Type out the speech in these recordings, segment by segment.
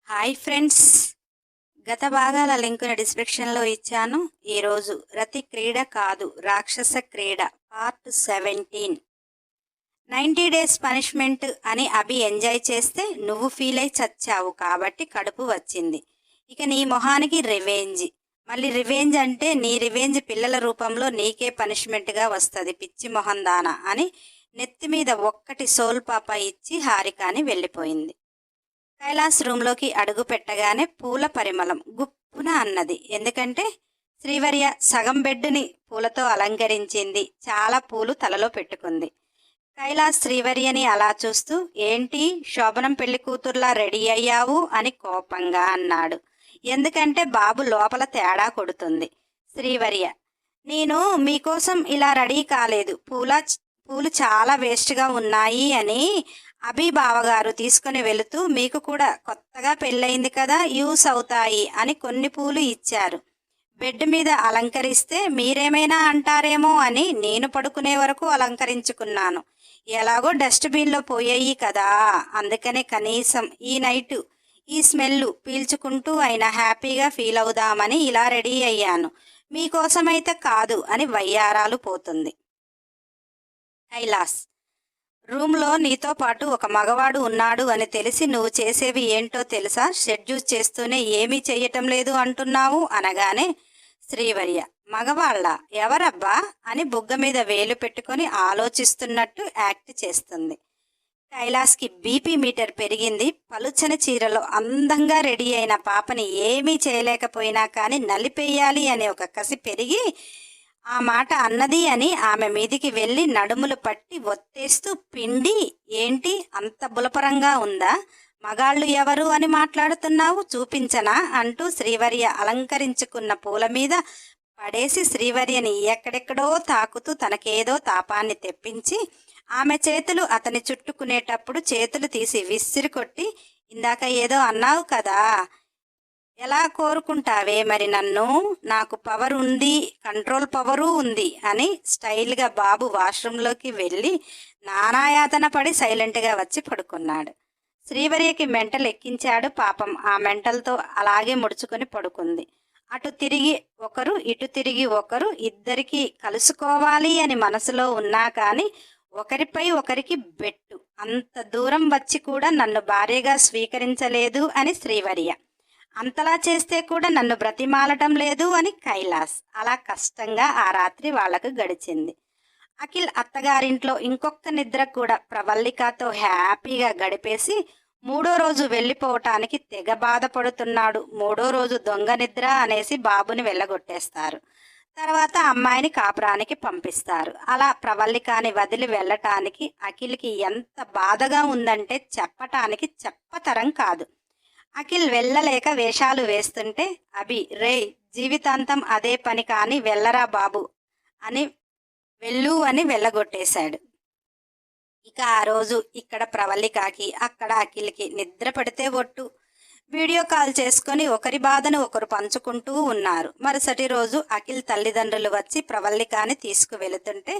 Hi friends, గత భాగాల లింకును డిస్క్రిప్షన్లో ఇచ్చాను. ఈరోజు రతి క్రీడ కాదు రాక్షస క్రీడ పార్ట్ 17. 90 డేస్ పనిష్మెంట్ అని అభి ఎంజాయ్ చేస్తే నువ్వు ఫీల్ అయి చచ్చావు కాబట్టి కడుపు వచ్చింది. ఇక నీ మొహానికి రివెంజ్. మళ్ళీ రివెంజ్ అంటే నీ రివెంజ్ పిల్లల రూపంలో నీకే పనిష్మెంట్గా వస్తుంది పిచ్చి మొహం దానా అని నెత్తి మీద ఒక్కటి సోల్ పాప ఇచ్చి హారికాని వెళ్ళిపోయింది. కైలాస్ రూంలోకి అడుగు పెట్టగానే పూల పరిమళం గుప్పున అన్నది. ఎందుకంటే శ్రీవర్య సగం బెడ్డుని పూలతో అలంకరించింది. చాలా పూలు తలలో పెట్టుకుంది. కైలాస్ శ్రీవర్యని అలా చూస్తూ, ఏంటి శోభనం పెళ్లి కూతుర్లా రెడీ అయ్యావు అని కోపంగా అన్నాడు. ఎందుకంటే బాబు లోపల తేడా కొడుతుంది. శ్రీవర్య, నేను మీకోసం ఇలా రెడీ కాలేదు. పూలు చాలా వేస్ట్గా ఉన్నాయి అని అభి బావగారు తీసుకుని వెళుతూ, మీకు కూడా కొత్తగా పెళ్ళయింది కదా, యూస్ అవుతాయి అని కొన్ని పూలు ఇచ్చారు. బెడ్ మీద అలంకరిస్తే మీరేమైనా అంటారేమో అని నేను పడుకునే వరకు అలంకరించుకున్నాను. ఎలాగో డస్ట్బిన్లో పోయాయి కదా, అందుకనే కనీసం ఈ నైటు ఈ స్మెల్ పీల్చుకుంటూ అయినా హ్యాపీగా ఫీల్ అవుదామని ఇలా రెడీ అయ్యాను. మీకోసమైతే కాదు అని వయ్యారాలు పోతుంది. కైలాస్, రూమ్లో నీతో పాటు ఒక మగవాడు ఉన్నాడు అని తెలిసి నువ్వు చేసేవి ఏంటో తెలుసా? షెడ్యూస్ చేస్తూనే ఏమీ చెయ్యటం లేదు అంటున్నావు అనగానే శ్రీవర్య, మగవాళ్ళ ఎవరబ్బా అని బుగ్గ మీద వేలు పెట్టుకొని ఆలోచిస్తున్నట్టు యాక్ట్ చేస్తుంది. కైలాస్కి బీపీ మీటర్ పెరిగింది. పలుచని చీరలో అందంగా రెడీ అయిన పాపని ఏమీ చేయలేకపోయినా కానీ నలిపేయాలి అనే ఒక కసి పెరిగి ఆ మాట అన్నది అని ఆమె మీదికి వెళ్ళి నడుములు పట్టి ఒత్తేస్తూ, పిండి ఏంటి అంత బులపరంగా ఉందా, మగాళ్ళు ఎవరు అని మాట్లాడుతున్నావు, చూపించనా అంటూ శ్రీవర్య అలంకరించుకున్న పూల మీద పడేసి శ్రీవర్యని ఎక్కడెక్కడో తాకుతూ తనకేదో తాపాన్ని తెప్పించి ఆమె చేతులు అతని చుట్టుకునేటప్పుడు చేతులు తీసి విసిరి కొట్టి, ఇందాక ఏదో అన్నావు కదా, ఎలా కోరుకుంటావే మరి నన్ను, నాకు పవర్ ఉంది, కంట్రోల్ పవరు ఉంది అని స్టైల్గా బాబు వాష్రూంలోకి వెళ్ళి నానాయాతన పడి సైలెంట్గా వచ్చి పడుకున్నాడు. శ్రీవర్యకి మెంటలు ఎక్కించాడు. పాపం ఆ మెంటల్తో అలాగే ముడుచుకొని పడుకుంది. అటు తిరిగి ఒకరు ఇటు తిరిగి ఒకరు, ఇద్దరికి కలుసుకోవాలి అని మనసులో ఉన్నా కానీ ఒకరిపై ఒకరికి బెట్టు. అంత దూరం వచ్చి కూడా నన్ను భార్యగా స్వీకరించలేదు అని శ్రీవర్య, అంతలా చేస్తే కూడా నన్ను బ్రతిమాలటం లేదు అని కైలాస్. అలా కష్టంగా ఆ రాత్రి వాళ్లకు గడిచింది. అఖిల్ అత్తగారింట్లో ఇంకొక నిద్ర కూడా ప్రవల్లికతో హ్యాపీగా గడిపేసి 3వ రోజు వెళ్ళిపోవటానికి తెగ బాధపడుతున్నాడు. 3వ రోజు దొంగ నిద్ర అనేసి బాబుని వెళ్ళగొట్టేస్తారు. తర్వాత అమ్మాయిని కాపురానికి పంపిస్తారు. అలా ప్రవల్లికాని వదిలి వెళ్ళటానికి అఖిల్కి ఎంత బాధగా ఉందంటే చెప్పటానికి చెప్పతరం కాదు. అఖిల్ వెళ్ళలేక వేషాలు వేస్తుంటే అభి, రే జీవితాంతం అదే పని కాని వెళ్ళరా బాబు అని వెళ్ళు అని వెళ్ళగొట్టేశాడు. ఇక ఆ రోజు ఇక్కడ ప్రవల్లికాకి అక్కడ అఖిల్కి నిద్ర పడితే ఒట్టు. వీడియో కాల్ చేసుకొని ఒకరి బాధను ఒకరు పంచుకుంటూ ఉన్నారు. మరుసటి రోజు అఖిల్ తల్లిదండ్రులు వచ్చి ప్రవల్లికాని తీసుకువెళుతుంటే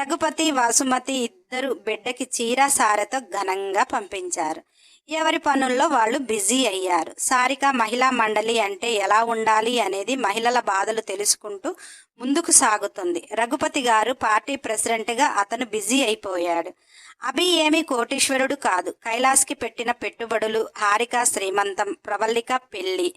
రఘుపతి వాసుమతి ఇద్దరు బిడ్డకి చీర సారెతో ఘనంగా పంపించారు. ఎవరి పనుల్లో వాళ్ళు బిజీ అయ్యారు. సారిక మహిళా మండలి అంటే ఎలా ఉండాలి అనేది మహిళల బాధలు తెలుసుకుంటూ ముందుకు సాగుతుంది. రఘుపతి గారు పార్టీ ప్రెసిడెంట్గా అతను బిజీ అయిపోయాడు. అభి ఏమీ కోటీశ్వరుడు కాదు. కైలాస్కి పెట్టిన పెట్టుబడులు, హారిక శ్రీమంతం, ప్రవల్లిక పెళ్లి,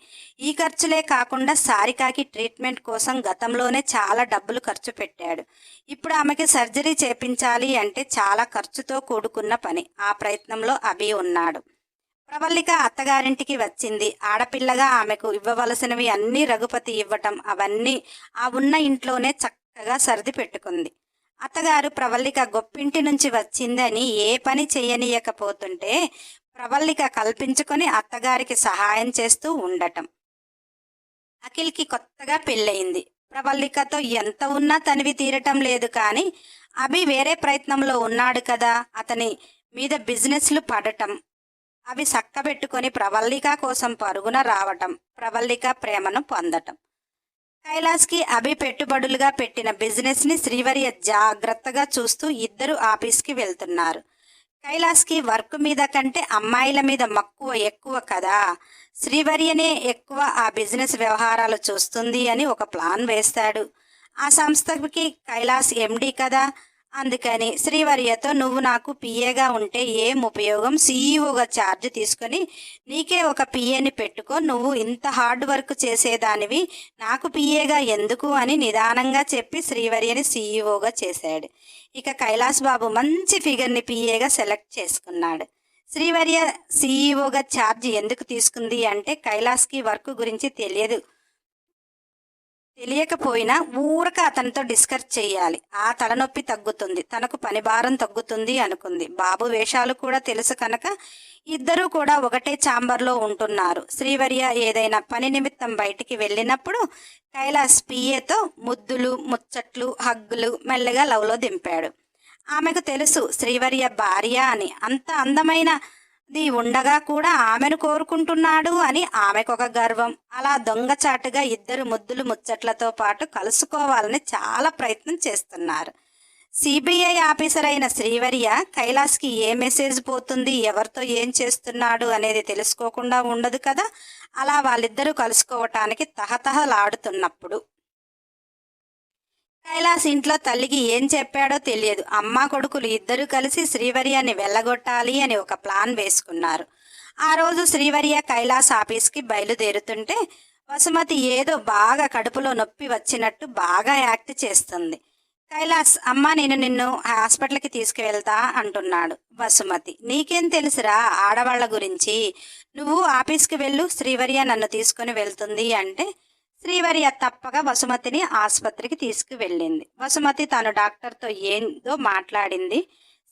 ఈ ఖర్చులే కాకుండా సారికాకి ట్రీట్మెంట్ కోసం గతంలోనే చాలా డబ్బులు ఖర్చు పెట్టాడు. ఇప్పుడు ఆమెకి సర్జరీ చేపించాలి అంటే చాలా ఖర్చుతో కూడుకున్న పని. ఆ ప్రయత్నంలో అభి ఉన్నాడు. ప్రవల్లిక అత్తగారింటికి వచ్చింది. ఆడపిల్లగా ఆమెకు ఇవ్వవలసినవి అన్నీ రఘుపతి ఇవ్వటం, అవన్నీ ఆ ఉన్న ఇంట్లోనే చక్కగా సర్ది పెట్టుకుంది. అత్తగారు ప్రవల్లిక గొప్పింటి నుంచి వచ్చిందని ఏ పని చేయనీయకపోతుంటే ప్రవల్లిక కల్పించుకొని అత్తగారికి సహాయం చేస్తూ ఉండటం. అఖిల్కి కొత్తగా పెళ్ళయింది. ప్రవల్లికతో ఎంత ఉన్నా తనివి తీరటం లేదు. కానీ అభి వేరే ప్రయత్నంలో ఉన్నాడు కదా, అతని మీద బిజినెస్లు పడటం, అవి చక్కబెట్టుకొని ప్రవల్లిక కోసం పరుగున రావటం, ప్రవల్లిక ప్రేమను పొందటం. కైలాస్కి అభి పెట్టుబడులుగా పెట్టిన బిజినెస్ని శ్రీవర్య జాగ్రత్తగా చూస్తూ ఇద్దరు ఆఫీస్కి వెళ్తున్నారు. కైలాస్కి వర్క్ మీద కంటే అమ్మాయిల మీద మక్కువ ఎక్కువ కదా. శ్రీవర్యనే ఎక్కువ ఆ బిజినెస్ వ్యవహారాలు చూస్తుంది అని ఒక ప్లాన్ వేస్తాడు. ఆ సంస్థకి కైలాస్ ఎండి కదా. అందుకని శ్రీవర్యతో నువ్వు నాకు పిఏగా ఉంటే ఏం ఉపయోగం, సీఈఓగా ఛార్జ్ తీసుకొని నీకే ఒక పిఏని పెట్టుకో, నువ్వు ఇంత హార్డ్ వర్క్ చేసేదానివి, నాకు పిఏగా ఎందుకు అని నిదానంగా చెప్పి శ్రీవర్యని సీఈఓగా చేశాడు. ఇక కైలాస్ బాబు మంచి ఫిగర్ని పిఏగా సెలెక్ట్ చేసుకున్నాడు. శ్రీవర్య సీఈఓగా ఛార్జ్ ఎందుకు తీసుకుంది అంటే కైలాస్కి వర్క్ గురించి తెలియకపోయినా ఊరక అతనితో డిస్కస్ చేయాలి, ఆ తలనొప్పి తగ్గుతుంది, తనకు పని భారం తగ్గుతుంది అనుకుంది. బాబు వేషాలు కూడా తెలుసు కనుక ఇద్దరూ కూడా ఒకటే ఛాంబర్లో ఉంటున్నారు. శ్రీవర్య ఏదైనా పని నిమిత్తం బయటికి వెళ్ళినప్పుడు కైలాస్ పిఏతో ముద్దులు ముచ్చట్లు హగ్గులు మెల్లగా లవ్లో దింపాడు. ఆమెకు తెలుసు శ్రీవర్య భార్య అని, అంత అందమైనది ఉండగా కూడా ఆమెను కోరుకుంటున్నాడు అని ఆమెకొక గర్వం. అలా దొంగచాటుగా ఇద్దరు ముద్దులు ముచ్చట్లతో పాటు కలుసుకోవాలని చాలా ప్రయత్నం చేస్తున్నారు. సిబిఐ ఆఫీసర్ అయిన శ్రీవర్య కైలాస్కి ఏ మెసేజ్ పోతుంది, ఎవరితో ఏం చేస్తున్నాడు అనేది తెలుసుకోకుండా ఉండదు కదా. అలా వాళ్ళిద్దరూ కలుసుకోవటానికి తహతహలాడుతున్నప్పుడు కైలాస్ ఇంట్లో తల్లికి ఏం చెప్పాడో తెలియదు. అమ్మ కొడుకులు ఇద్దరూ కలిసి శ్రీవర్యాన్ని వెళ్ళగొట్టాలి అని ఒక ప్లాన్ వేసుకున్నారు. ఆ రోజు శ్రీవర్య కైలాస్ ఆఫీస్కి బయలుదేరుతుంటే వసుమతి ఏదో బాగా కడుపులో నొప్పి వచ్చినట్టు బాగా యాక్ట్ చేస్తుంది. కైలాస్, అమ్మ నేను నిన్ను హాస్పిటల్కి తీసుకువెళ్తా అంటున్నాడు. వసుమతి, నీకేం తెలుసురా ఆడవాళ్ల గురించి, నువ్వు ఆఫీస్కి వెళ్ళు, శ్రీవర్య నన్ను తీసుకుని వెళ్తుంది అంటే శ్రీవర్య తప్పగా వసుమతిని ఆసుపత్రికి తీసుకువెళ్ళింది. వసుమతి తాను డాక్టర్తో ఏందో మాట్లాడింది.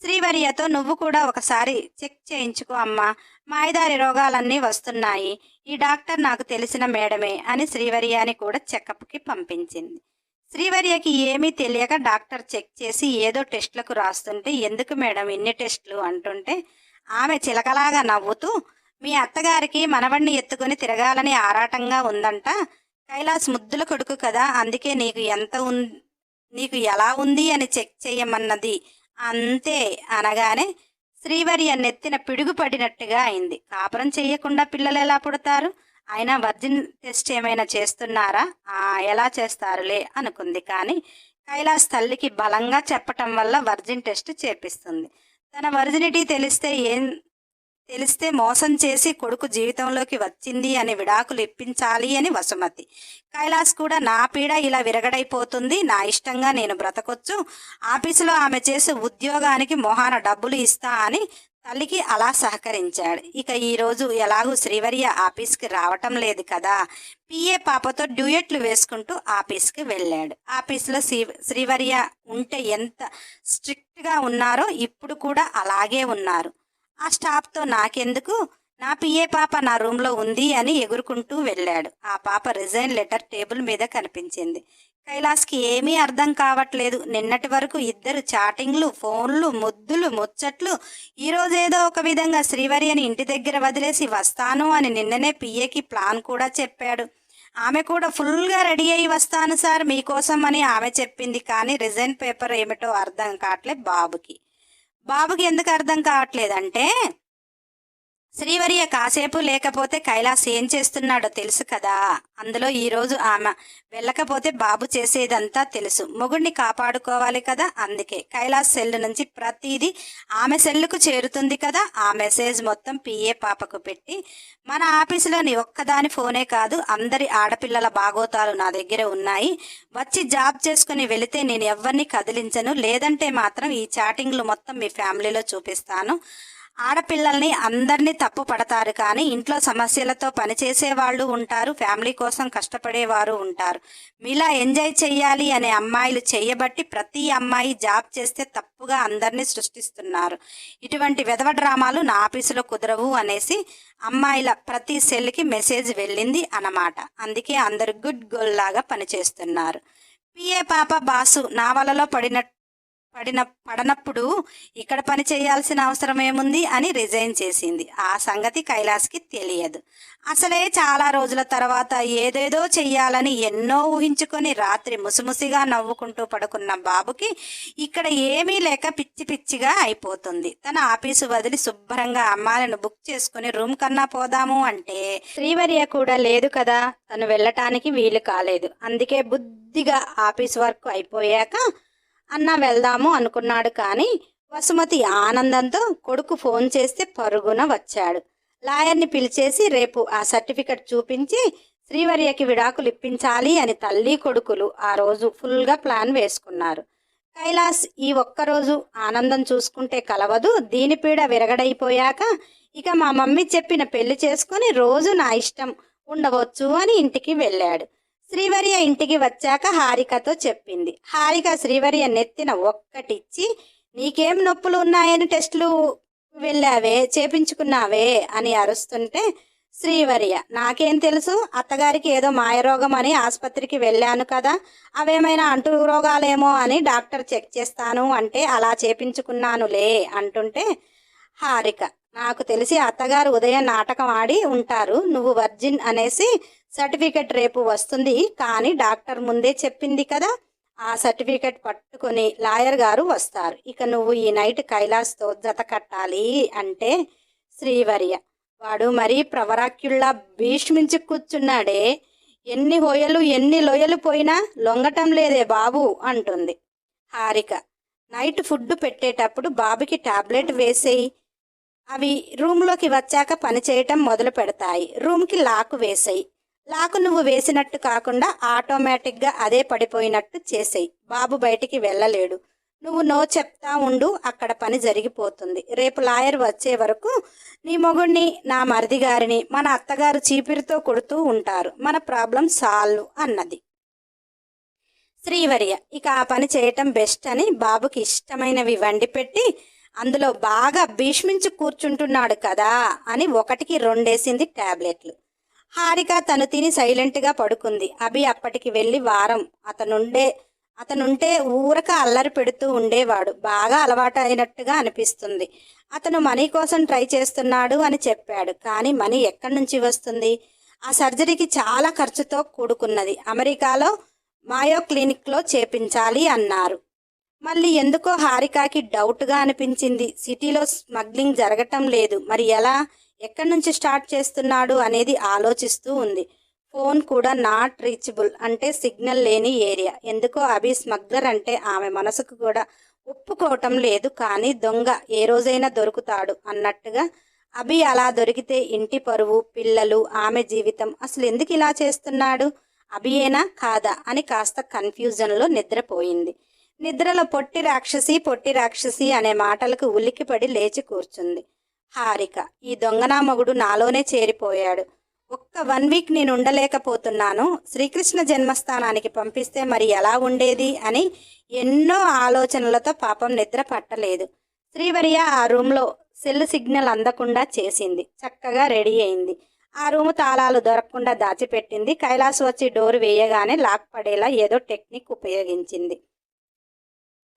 శ్రీవర్యతో నువ్వు కూడా ఒకసారి చెక్ చేయించుకో అమ్మా, మాయదారి రోగాలన్నీ వస్తున్నాయి, ఈ డాక్టర్ నాకు తెలిసిన మేడమే అని శ్రీవర్యని కూడా చెకప్కి పంపించింది. శ్రీవర్యకి ఏమీ తెలియక డాక్టర్ చెక్ చేసి ఏదో టెస్టులకు రాస్తుంటే ఎందుకు మేడం ఇన్ని టెస్టులు అంటుంటే ఆమె చిలకలాగా నవ్వుతూ, మీ అత్తగారికి మనవణ్ణి ఎత్తుకొని తిరగాలని ఆరాటంగా ఉందంట, కైలాస్ ముద్దుల కొడుకు కదా, అందుకే నీకు ఎలా ఉంది అని చెక్ చేయమన్నది అంతే అనగానే శ్రీవర్య నెత్తిన పిడుగు పడినట్టుగా అయింది. కాపురం చెయ్యకుండా పిల్లలు ఎలా పుడతారు, అయినా వర్జిన్ టెస్ట్ ఏమైనా చేస్తున్నారా, ఎలా చేస్తారులే అనుకుంది. కానీ కైలాస్ తల్లికి బలంగా చెప్పటం వల్ల వర్జిన్ టెస్ట్ చేపిస్తుంది. తన వర్జినిటీ తెలిస్తే మోసం చేసి కొడుకు జీవితంలోకి వచ్చింది అని విడాకులు ఇప్పించాలి అని వసుమతి. కైలాస్ కూడా నా పీడ ఇలా విరగడైపోతుంది, నా ఇష్టంగా నేను బ్రతకొచ్చు, ఆఫీసులో ఆమె చేసే ఉద్యోగానికి మొహాన డబ్బులు ఇస్తా అని తల్లికి అలా సహకరించాడు. ఇక ఈరోజు ఎలాగూ శ్రీవర్య ఆఫీస్కి రావటం లేదు కదా, పిఏ పాపతో డ్యూయెట్లు వేసుకుంటూ ఆఫీస్కి వెళ్ళాడు. ఆఫీస్లో శ్రీవర్య ఉంటే ఎంత స్ట్రిక్ట్గా ఉన్నారో ఇప్పుడు కూడా అలాగే ఉన్నారు. ఆ స్టాఫ్తో నాకెందుకు, నా పిఏ పాప నా రూమ్లో ఉంది అని ఎగురుకుంటూ వెళ్ళాడు. ఆ పాప రిజైన్ లెటర్ టేబుల్ మీద కనిపించింది. కైలాస్కి ఏమీ అర్థం కావట్లేదు. నిన్నటి వరకు ఇద్దరు చాటింగ్లు, ఫోన్లు, ముద్దులు ముచ్చట్లు, ఈరోజు ఏదో ఒక విధంగా శ్రీవర్యని ఇంటి దగ్గర వదిలేసి వస్తాను అని నిన్ననే పిఏకి ప్లాన్ కూడా చెప్పాడు. ఆమె కూడా ఫుల్గా రెడీ అయ్యి వస్తాను సార్ మీకోసం అని ఆమె చెప్పింది. కానీ రిజైన్ పేపర్ ఏమిటో అర్థం కావట్లేదు బాబుకి ఎందుకు అర్థం కావట్లేదంటే శ్రీవర్య కాసేపు లేకపోతే కైలాస్ ఏం చేస్తున్నాడో తెలుసు కదా. అందులో ఈరోజు ఆమె వెళ్ళకపోతే బాబు చేసేదంతా తెలుసు. మొగుడిని కాపాడుకోవాలి కదా, అందుకే కైలాస్ సెల్ నుంచి ప్రతిదీ ఆమె సెల్లుకు చేరుతుంది కదా. ఆ మెసేజ్ మొత్తం పిఏ పాపకు పెట్టి, మన ఆఫీసులోని ఒక్కదాని ఫోనే కాదు, అందరి ఆడపిల్లల బాగోతాలు నా దగ్గర ఉన్నాయి, వచ్చి జాబ్ చేసుకుని వెళితే నేను ఎవరిని కదిలించను, లేదంటే మాత్రం ఈ చాటింగ్లు మొత్తం మీ ఫ్యామిలీలో చూపిస్తాను. ఆడపిల్లల్ని అందరినీ తప్పు పడతారు, కానీ ఇంట్లో సమస్యలతో పనిచేసే వాళ్ళు ఉంటారు, ఫ్యామిలీ కోసం కష్టపడేవారు ఉంటారు. మీలా ఎంజాయ్ చెయ్యాలి అనే అమ్మాయిలు చెయ్యబట్టి ప్రతి అమ్మాయి జాబ్ చేస్తే తప్పుగా అందరినీ సృష్టిస్తున్నారు. ఇటువంటి వెధవ డ్రామాలు నా ఆఫీసులో కుదరవు అనేసి అమ్మాయిల ప్రతి సెల్కి మెసేజ్ వెళ్ళింది అన్నమాట. అందుకే అందరు గుడ్ గర్ల్ లాగా పనిచేస్తున్నారు. పిఏ పాప బాసు నా వలలో పడనప్పుడు ఇక్కడ పని చేయాల్సిన అవసరం ఏముంది అని రిజైన్ చేసింది. ఆ సంగతి కైలాస్కి తెలియదు. అసలే చాలా రోజుల తర్వాత ఏదేదో చెయ్యాలని ఎన్నో ఊహించుకొని రాత్రి ముసిముసిగా నవ్వుకుంటూ పడుకున్న బాబుకి ఇక్కడ ఏమీ లేక పిచ్చి పిచ్చిగా అయిపోతుంది. తన ఆఫీసు వదిలి శుభ్రంగా అమ్మాయిలను బుక్ చేసుకుని రూమ్ కన్నా పోదాము అంటే శ్రీవర్య కూడా లేదు కదా, తను వెళ్ళటానికి వీలు కాలేదు. అందుకే బుద్ధిగా ఆఫీస్ వర్క్ అయిపోయాక అన్నా వెళ్దాము అనుకున్నాడు. కానీ వసుమతి ఆనందంతో కొడుకు ఫోన్ చేస్తే పరుగున వచ్చాడు. లాయర్ని పిలిచేసి రేపు ఆ సర్టిఫికెట్ చూపించి శ్రీవర్యకి విడాకులు ఇప్పించాలి అని తల్లి కొడుకులు ఆ రోజు ఫుల్గా ప్లాన్ వేసుకున్నారు. కైలాస్ ఈ ఒక్కరోజు ఆనందం చూసుకుంటే కలవదు, దీని పీడ విరగడైపోయాక ఇక మా మమ్మీ చెప్పిన పెళ్లి చేసుకుని రోజు నా ఇష్టం ఉండవచ్చు అని ఇంటికి వెళ్ళాడు. శ్రీవర్య ఇంటికి వచ్చాక హారికతో చెప్పింది. హారిక శ్రీవర్య నెత్తిన ఒక్కటిచ్చి, నీకేం నొప్పులు ఉన్నాయని టెస్టులు వెళ్ళావే, చేపించుకున్నావే అని అరుస్తుంటే శ్రీవర్య, నాకేం తెలుసు, అత్తగారికి ఏదో మాయరోగం అని ఆసుపత్రికి వెళ్ళాను కదా, అవేమైనా అంటు రోగాలేమో అని డాక్టర్ చెక్ చేస్తాను అంటే అలా చేపించుకున్నానులే అంటుంటే హారిక, నాకు తెలిసి అత్తగారు ఉదయం నాటకం ఆడి ఉంటారు, నువ్వు వర్జిన్ అనేసి సర్టిఫికెట్ రేపు వస్తుంది కానీ డాక్టర్ ముందే చెప్పింది కదా, ఆ సర్టిఫికెట్ పట్టుకొని లాయర్ గారు వస్తారు, ఇక నువ్వు ఈ నైట్ కైలాస్తో జత కట్టాలి అంటే శ్రీవర్య, వాడు మరీ ప్రవరాక్యుల్లా భీష్మించి కూర్చున్నాడే, ఎన్ని హోయలు ఎన్ని లోయలు పోయినా లొంగటం లేదే బాబు అంటుంది. హారిక, నైట్ ఫుడ్ పెట్టేటప్పుడు బాబుకి టాబ్లెట్ వేసేయి, అవి రూమ్లోకి వచ్చాక పని చేయటం మొదలు పెడతాయి, రూమ్కి లాక్ వేసేయి, లాకు నువ్వు వేసినట్టు కాకుండా ఆటోమేటిక్గా అదే పడిపోయినట్టు చేసేయి, బాబు బయటికి వెళ్ళలేడు, నువ్వు నో చెప్తా ఉండు, అక్కడ పని జరిగిపోతుంది, రేపు లాయర్ వచ్చే వరకు నీ మొగుడిని నా మరిది గారిని మన అత్తగారు చీపిరితో కొడుతూ ఉంటారు, మన ప్రాబ్లం సాల్వ్ అన్నది. శ్రీవర్య ఇక ఆ పని చేయటం బెస్ట్ అని బాబుకి ఇష్టమైనవి వండి పెట్టి అందులో బాగా భీష్మించి కూర్చుంటున్నాడు కదా అని ఒకటికి రెండేసింది టాబ్లెట్లు. హారిక తను తిని సైలెంట్గా పడుకుంది. అభి అప్పటికి వెళ్ళి వారం అతనుంటే ఊరక అల్లరి పెడుతూ ఉండేవాడు, బాగా అలవాటు అయినట్టుగా అనిపిస్తుంది. అతను మనీ కోసం ట్రై చేస్తున్నాడు అని చెప్పాడు. కానీ మనీ ఎక్కడి నుంచి వస్తుంది? ఆ సర్జరీకి చాలా ఖర్చుతో కూడుకున్నది, అమెరికాలో మాయో క్లినిక్లో చేపించాలి అన్నారు. మళ్ళీ ఎందుకో హారికకి డౌట్గా అనిపించింది. సిటీలో స్మగ్లింగ్ జరగటం లేదు, మరి ఎలా, ఎక్కడి నుంచి స్టార్ట్ చేస్తున్నాడు అనేది ఆలోచిస్తూ ఉంది. ఫోన్ కూడా నాట్ రీచబుల్, అంటే సిగ్నల్ లేని ఏరియా. ఎందుకో అభి స్మగ్లర్ అంటే ఆమె మనసుకు కూడా ఒప్పుకోవటం లేదు. కానీ దొంగ ఏ రోజైనా దొరుకుతాడు అన్నట్టుగా అభి అలా దొరికితే ఇంటి పరువు, పిల్లలు, ఆమె జీవితం, అసలు ఎందుకు ఇలా చేస్తున్నాడు, అభియేనా కాదా అని కాస్త కన్ఫ్యూజన్లో నిద్రపోయింది. నిద్రలో పొట్టి రాక్షసి అనే మాటలకు ఉలిక్కిపడి లేచి కూర్చుంది. హారిక, ఈ దొంగనా మొగుడు నాలోనే చేరిపోయాడు, ఒక్క 1 వీక్ నేను ఉండలేకపోతున్నాను, శ్రీకృష్ణ జన్మస్థానానికి పంపిస్తే మరి ఎలా ఉండేది అని ఎన్నో ఆలోచనలతో పాపం నిద్ర పట్టలేదు. శ్రీవర్య ఆ రూమ్లో సెల్ సిగ్నల్ అందకుండా చేసింది. చక్కగా రెడీ అయింది. ఆ రూము తాళాలు దొరకకుండా దాచిపెట్టింది. కైలాస్ వచ్చి డోర్ వేయగానే లాక్ పడేలా ఏదో టెక్నిక్ ఉపయోగించింది.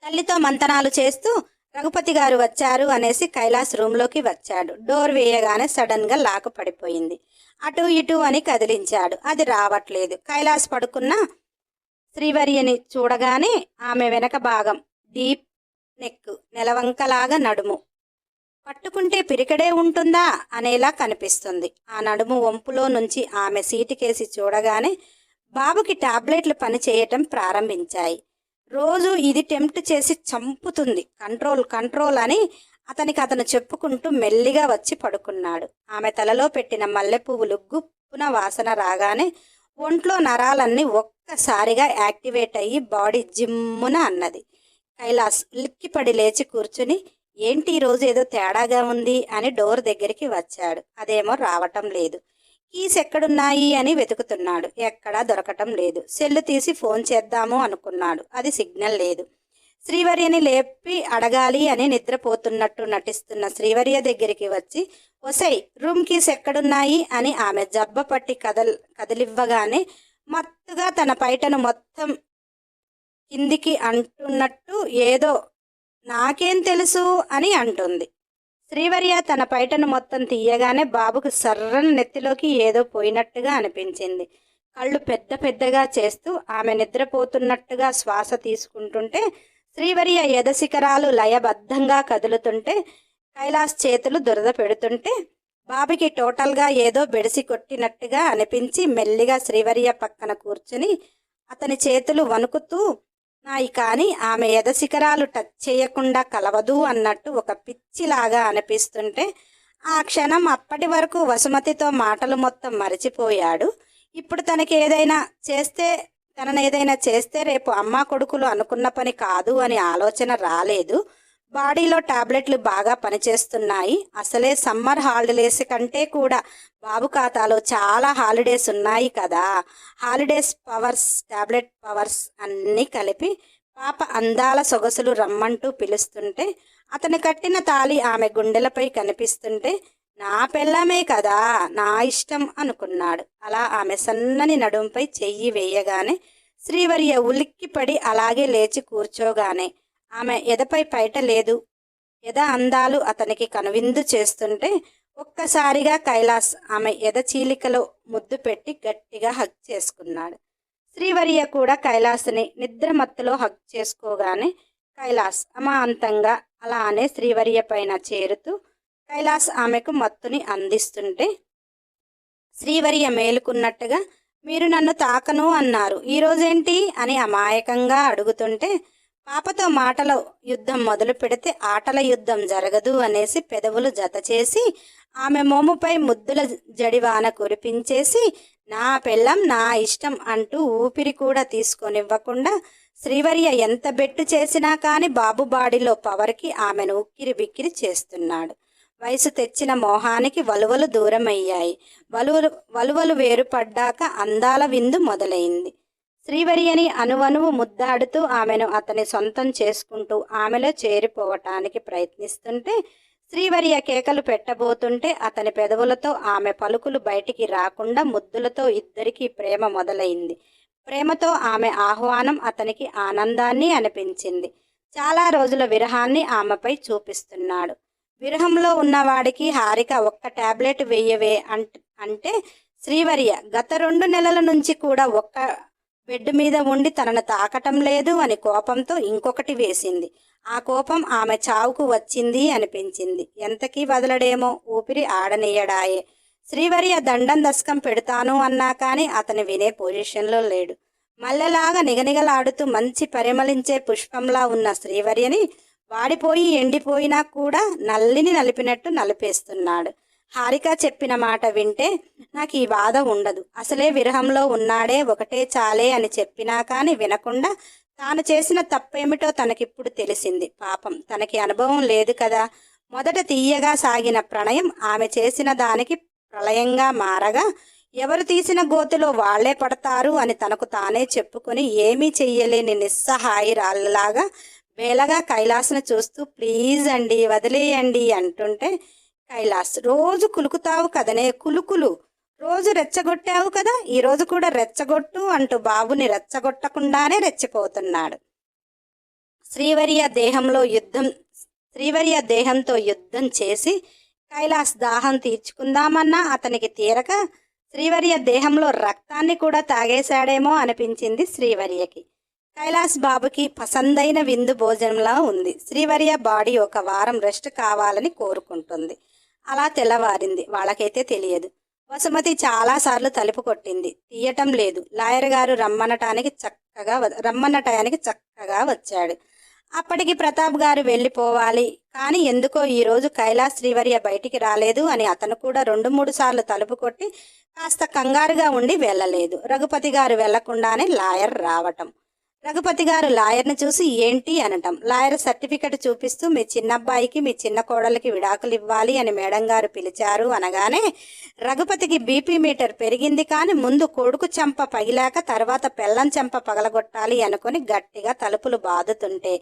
తల్లితో మంతనాలు చేస్తూ రఘుపతి గారు వచ్చారు అనేసి కైలాస్ రూమ్లోకి వచ్చాడు. డోర్ వేయగానే సడన్గా లాక్ పడిపోయింది. అటు ఇటు అని కదిలించాడు, అది రావట్లేదు. కైలాస్ పడుకున్న శ్రీవర్యని చూడగానే ఆమె వెనక భాగం డీప్ నెక్, నెలవంకలాగా నడుము, పట్టుకుంటే పిరికడే ఉంటుందా అనేలా కనిపిస్తుంది. ఆ నడుము వంపులో నుంచి ఆమె సీటుకేసి చూడగానే బాబుకి టాబ్లెట్లు పని చేయటం ప్రారంభించాయి. రోజు ఇది టెంప్ట్ చేసి చంపుతుంది, కంట్రోల్ అని అతను చెప్పుకుంటూ మెల్లిగా వచ్చి పడుకున్నాడు. ఆమె తలలో పెట్టిన మల్లెపువ్వులు గుప్పున వాసన రాగానే ఒంట్లో నరాలన్నీ ఒక్కసారిగా యాక్టివేట్ అయ్యి బాడీ జిమ్మున అన్నది. కైలాస్ లిక్కిపడి లేచి కూర్చుని, ఏంటి ఈరోజు ఏదో తేడాగా ఉంది అని డోర్ దగ్గరికి వచ్చాడు. అదేమో రావటం లేదు. కీస్ ఎక్కడున్నాయి అని వెతుకుతున్నాడు, ఎక్కడా దొరకటం లేదు. సెల్లు తీసి ఫోన్ చేద్దాము అనుకున్నాడు, అది సిగ్నల్ లేదు. శ్రీవర్యని లేపి అడగాలి అని నిద్రపోతున్నట్టు నటిస్తున్న శ్రీవర్య దగ్గరికి వచ్చి, ఒసై రూమ్ కీస్ ఎక్కడున్నాయి అని ఆమె జబ్బ పట్టి కదిలివ్వగానే మత్తుగా తన పైటను మొత్తం కిందికి అంటున్నట్టు ఏదో నాకేం తెలుసు అని అంటుంది. శ్రీవర్య తన పైటను మొత్తం తీయగానే బాబుకు సర్రన నెత్తిలోకి ఏదో పోయినట్టుగా అనిపించింది. కళ్ళు పెద్ద పెద్దగా చేస్తూ ఆమె నిద్రపోతున్నట్టుగా శ్వాస తీసుకుంటుంటే, శ్రీవర్య ఎదశిఖరాలు లయబద్ధంగా కదులుతుంటే, కైలాస్ చేతులు దురద పెడుతుంటే, బాబుకి టోటల్గా ఏదో బెడిసి కొట్టినట్టుగా అనిపించి మెల్లిగా శ్రీవర్య పక్కన కూర్చుని అతని చేతులు వణుకుతూ నాయి కానీ ఆమె ఎదశిఖరాలు టచ్ చేయకుండా కలవదు అన్నట్టు ఒక పిచ్చిలాగా అనిపిస్తుంటే, ఆ క్షణం అప్పటి వరకు వసుమతితో మాటలు మొత్తం మరిచిపోయాడు. ఇప్పుడు తననేదైనా చేస్తే రేపు అమ్మా కొడుకులు అనుకున్న పని కాదు అని ఆలోచన రాలేదు. బాడీలో టాబ్లెట్లు బాగా పనిచేస్తున్నాయి. అసలే సమ్మర్ హాలిడేస్ కంటే కూడా బాబు ఖాతాలో చాలా హాలిడేస్ ఉన్నాయి కదా. హాలిడేస్ పవర్స్, టాబ్లెట్ పవర్స్ అన్నీ కలిపి పాప అందాల సొగసులు రమ్మంటూ పిలుస్తుంటే, అతను కట్టిన తాళి ఆమె గుండెలపై కనిపిస్తుంటే, నా పెళ్ళమే కదా, నా ఇష్టం అనుకున్నాడు. అలా ఆమె సన్నని నడుంపై చెయ్యి వేయగానే శ్రీవర్య ఉలిక్కిపడి అలాగే లేచి కూర్చోగానే ఆమె ఎదపై పైట లేదు. ఎద అందాలు అతనికి కనువిందు చేస్తుంటే ఒక్కసారిగా కైలాస్ ఆమె ఎద చీలికలో ముద్దు పెట్టి గట్టిగా హగ్ చేసుకున్నాడు. శ్రీవర్య కూడా కైలాస్ని నిద్రమత్తులో హగ్ చేసుకోగానే కైలాస్ అమాంతంగా అలానే శ్రీవర్య పైన చేరుతూ కైలాస్ ఆమెకు మత్తుని అందిస్తుంటే, శ్రీవర్య మేలుకున్నట్టుగా మీరు నన్ను తాకను అన్నారు, ఈరోజేంటి అని అమాయకంగా అడుగుతుంటే, పాపతో మాటల యుద్ధం మొదలు పెడితే ఆటల యుద్ధం జరగదు అనేసి పెదవులు జతచేసి ఆమె మోముపై ముద్దుల జడివాన కురిపించేసి, నా పెళ్ళం నా ఇష్టం అంటూ ఊపిరి కూడా తీసుకొనివ్వకుండా శ్రీవర్య ఎంత బెట్టు చేసినా కానీ బాబు బాడీలో పవర్కి ఆమెను ఉక్కిరి బిక్కిరి చేస్తున్నాడు. వయసు తెచ్చిన మోహానికి వలువలు దూరమయ్యాయి. వలువలు వేరుపడ్డాక అందాల విందు మొదలైంది. శ్రీవర్యని అనువనువు ముద్దాడుతూ ఆమెను అతని సొంతం చేసుకుంటూ ఆమెలో చేరిపోవటానికి ప్రయత్నిస్తుంటే, శ్రీవర్య కేకలు పెట్టబోతుంటే అతని పెదవులతో ఆమె పలుకులు బయటికి రాకుండా ముద్దులతో ఇద్దరికీ ప్రేమ మొదలైంది. ప్రేమతో ఆమె ఆహ్వానం అతనికి ఆనందాన్ని అనిపించింది. చాలా రోజుల విరహాన్ని ఆమెపై చూపిస్తున్నాడు. విరహంలో ఉన్నవాడికి హారిక ఒక్క టాబ్లెట్ వెయ్యవే అంటే శ్రీవర్య గత 2 నెలల నుంచి కూడా ఒక్క బెడ్ మీద ఉండి తనను తాకటం లేదు అని కోపంతో ఇంకొకటి వేసింది. ఆ కోపం ఆమె చావుకు వచ్చింది అనిపించింది. ఎంతకీ వదలడేమో, ఊపిరి ఆడనీయడాయే. శ్రీవర్య దండం దశకం పెడతాను అన్నా కానీ అతను వినే పొజిషన్లో లేడు. మల్లెలాగా నిగనిగలాడుతూ మంచి పరిమళించే పుష్పంలా ఉన్న శ్రీవర్యని వాడిపోయి ఎండిపోయినా కూడా నల్లిని నలిపినట్టు నలిపేస్తున్నాడు. హారిక చెప్పిన మాట వింటే నాకు ఈ బాధ ఉండదు, అసలే విరహంలో ఉన్నాడే, ఒకటే చాలే అని చెప్పినా కానీ వినకుండా తాను చేసిన తప్పేమిటో తనకిప్పుడు తెలిసింది. పాపం తనకి అనుభవం లేదు కదా. మొదట తీయగా సాగిన ప్రణయం ఆమె చేసిన దానికి ప్రళయంగా మారగా ఎవరు తీసిన గోతులో వాళ్లే పడతారు అని తనకు తానే చెప్పుకొని ఏమీ చెయ్యలేని నిస్సహాయిరాళ్ళలాగా వేలగా కైలాస్ను చూస్తూ ప్లీజ్ అండి వదిలేయండి అంటుంటే, కైలాస్ రోజు కులుకుతావు కదనే, కులుకులు రోజు రెచ్చగొట్టావు కదా, ఈరోజు కూడా రెచ్చగొట్టు అంటూ బాబుని రెచ్చగొట్టకుండానే రెచ్చిపోతున్నాడు. శ్రీవర్య దేహంతో యుద్ధం చేసి కైలాస్ దాహం తీర్చుకుందామన్నా అతనికి తీరక శ్రీవర్య దేహంలో రక్తాన్ని కూడా తాగేశాడేమో అనిపించింది శ్రీవర్యకి. కైలాస్ బాబుకి పసందైన విందు భోజనంలా ఉంది. శ్రీవర్య బాడీ ఒక వారం రెస్ట్ కావాలని కోరుకుంటుంది. అలా తెల్లవారింది. వాళ్ళకైతే తెలియదు. వసుమతి చాలాసార్లు తలుపు కొట్టింది, తీయటం లేదు. లాయర్ గారు రమ్మనటానికి చక్కగా వచ్చాడు. అప్పటికి ప్రతాప్ గారు వెళ్ళిపోవాలి. కానీ ఎందుకో ఈరోజు కైలాస్ శ్రీవర్య బయటికి రాలేదు అని అతను కూడా 2-3 సార్లు తలుపు కొట్టి కాస్త కంగారుగా ఉండి వెళ్ళలేదు. రఘుపతి గారు వెళ్లకుండానే లాయర్ రావటం. రఘుపతి గారు లాయర్ని చూసి ఏంటి అనటం. లాయర్ సర్టిఫికెట్ చూపిస్తూ మీ చిన్నబ్బాయికి మీ చిన్న కోడలికి విడాకులు ఇవ్వాలి అని మేడం గారు పిలిచారు అనగానే రఘుపతికి బీపీ మీటర్ పెరిగింది. కానీ ముందు కొడుకు చెంప పగిలాక తర్వాత పెళ్ళం చెంప పగలగొట్టాలి అనుకుని గట్టిగా తలుపులు బాదుతుంటే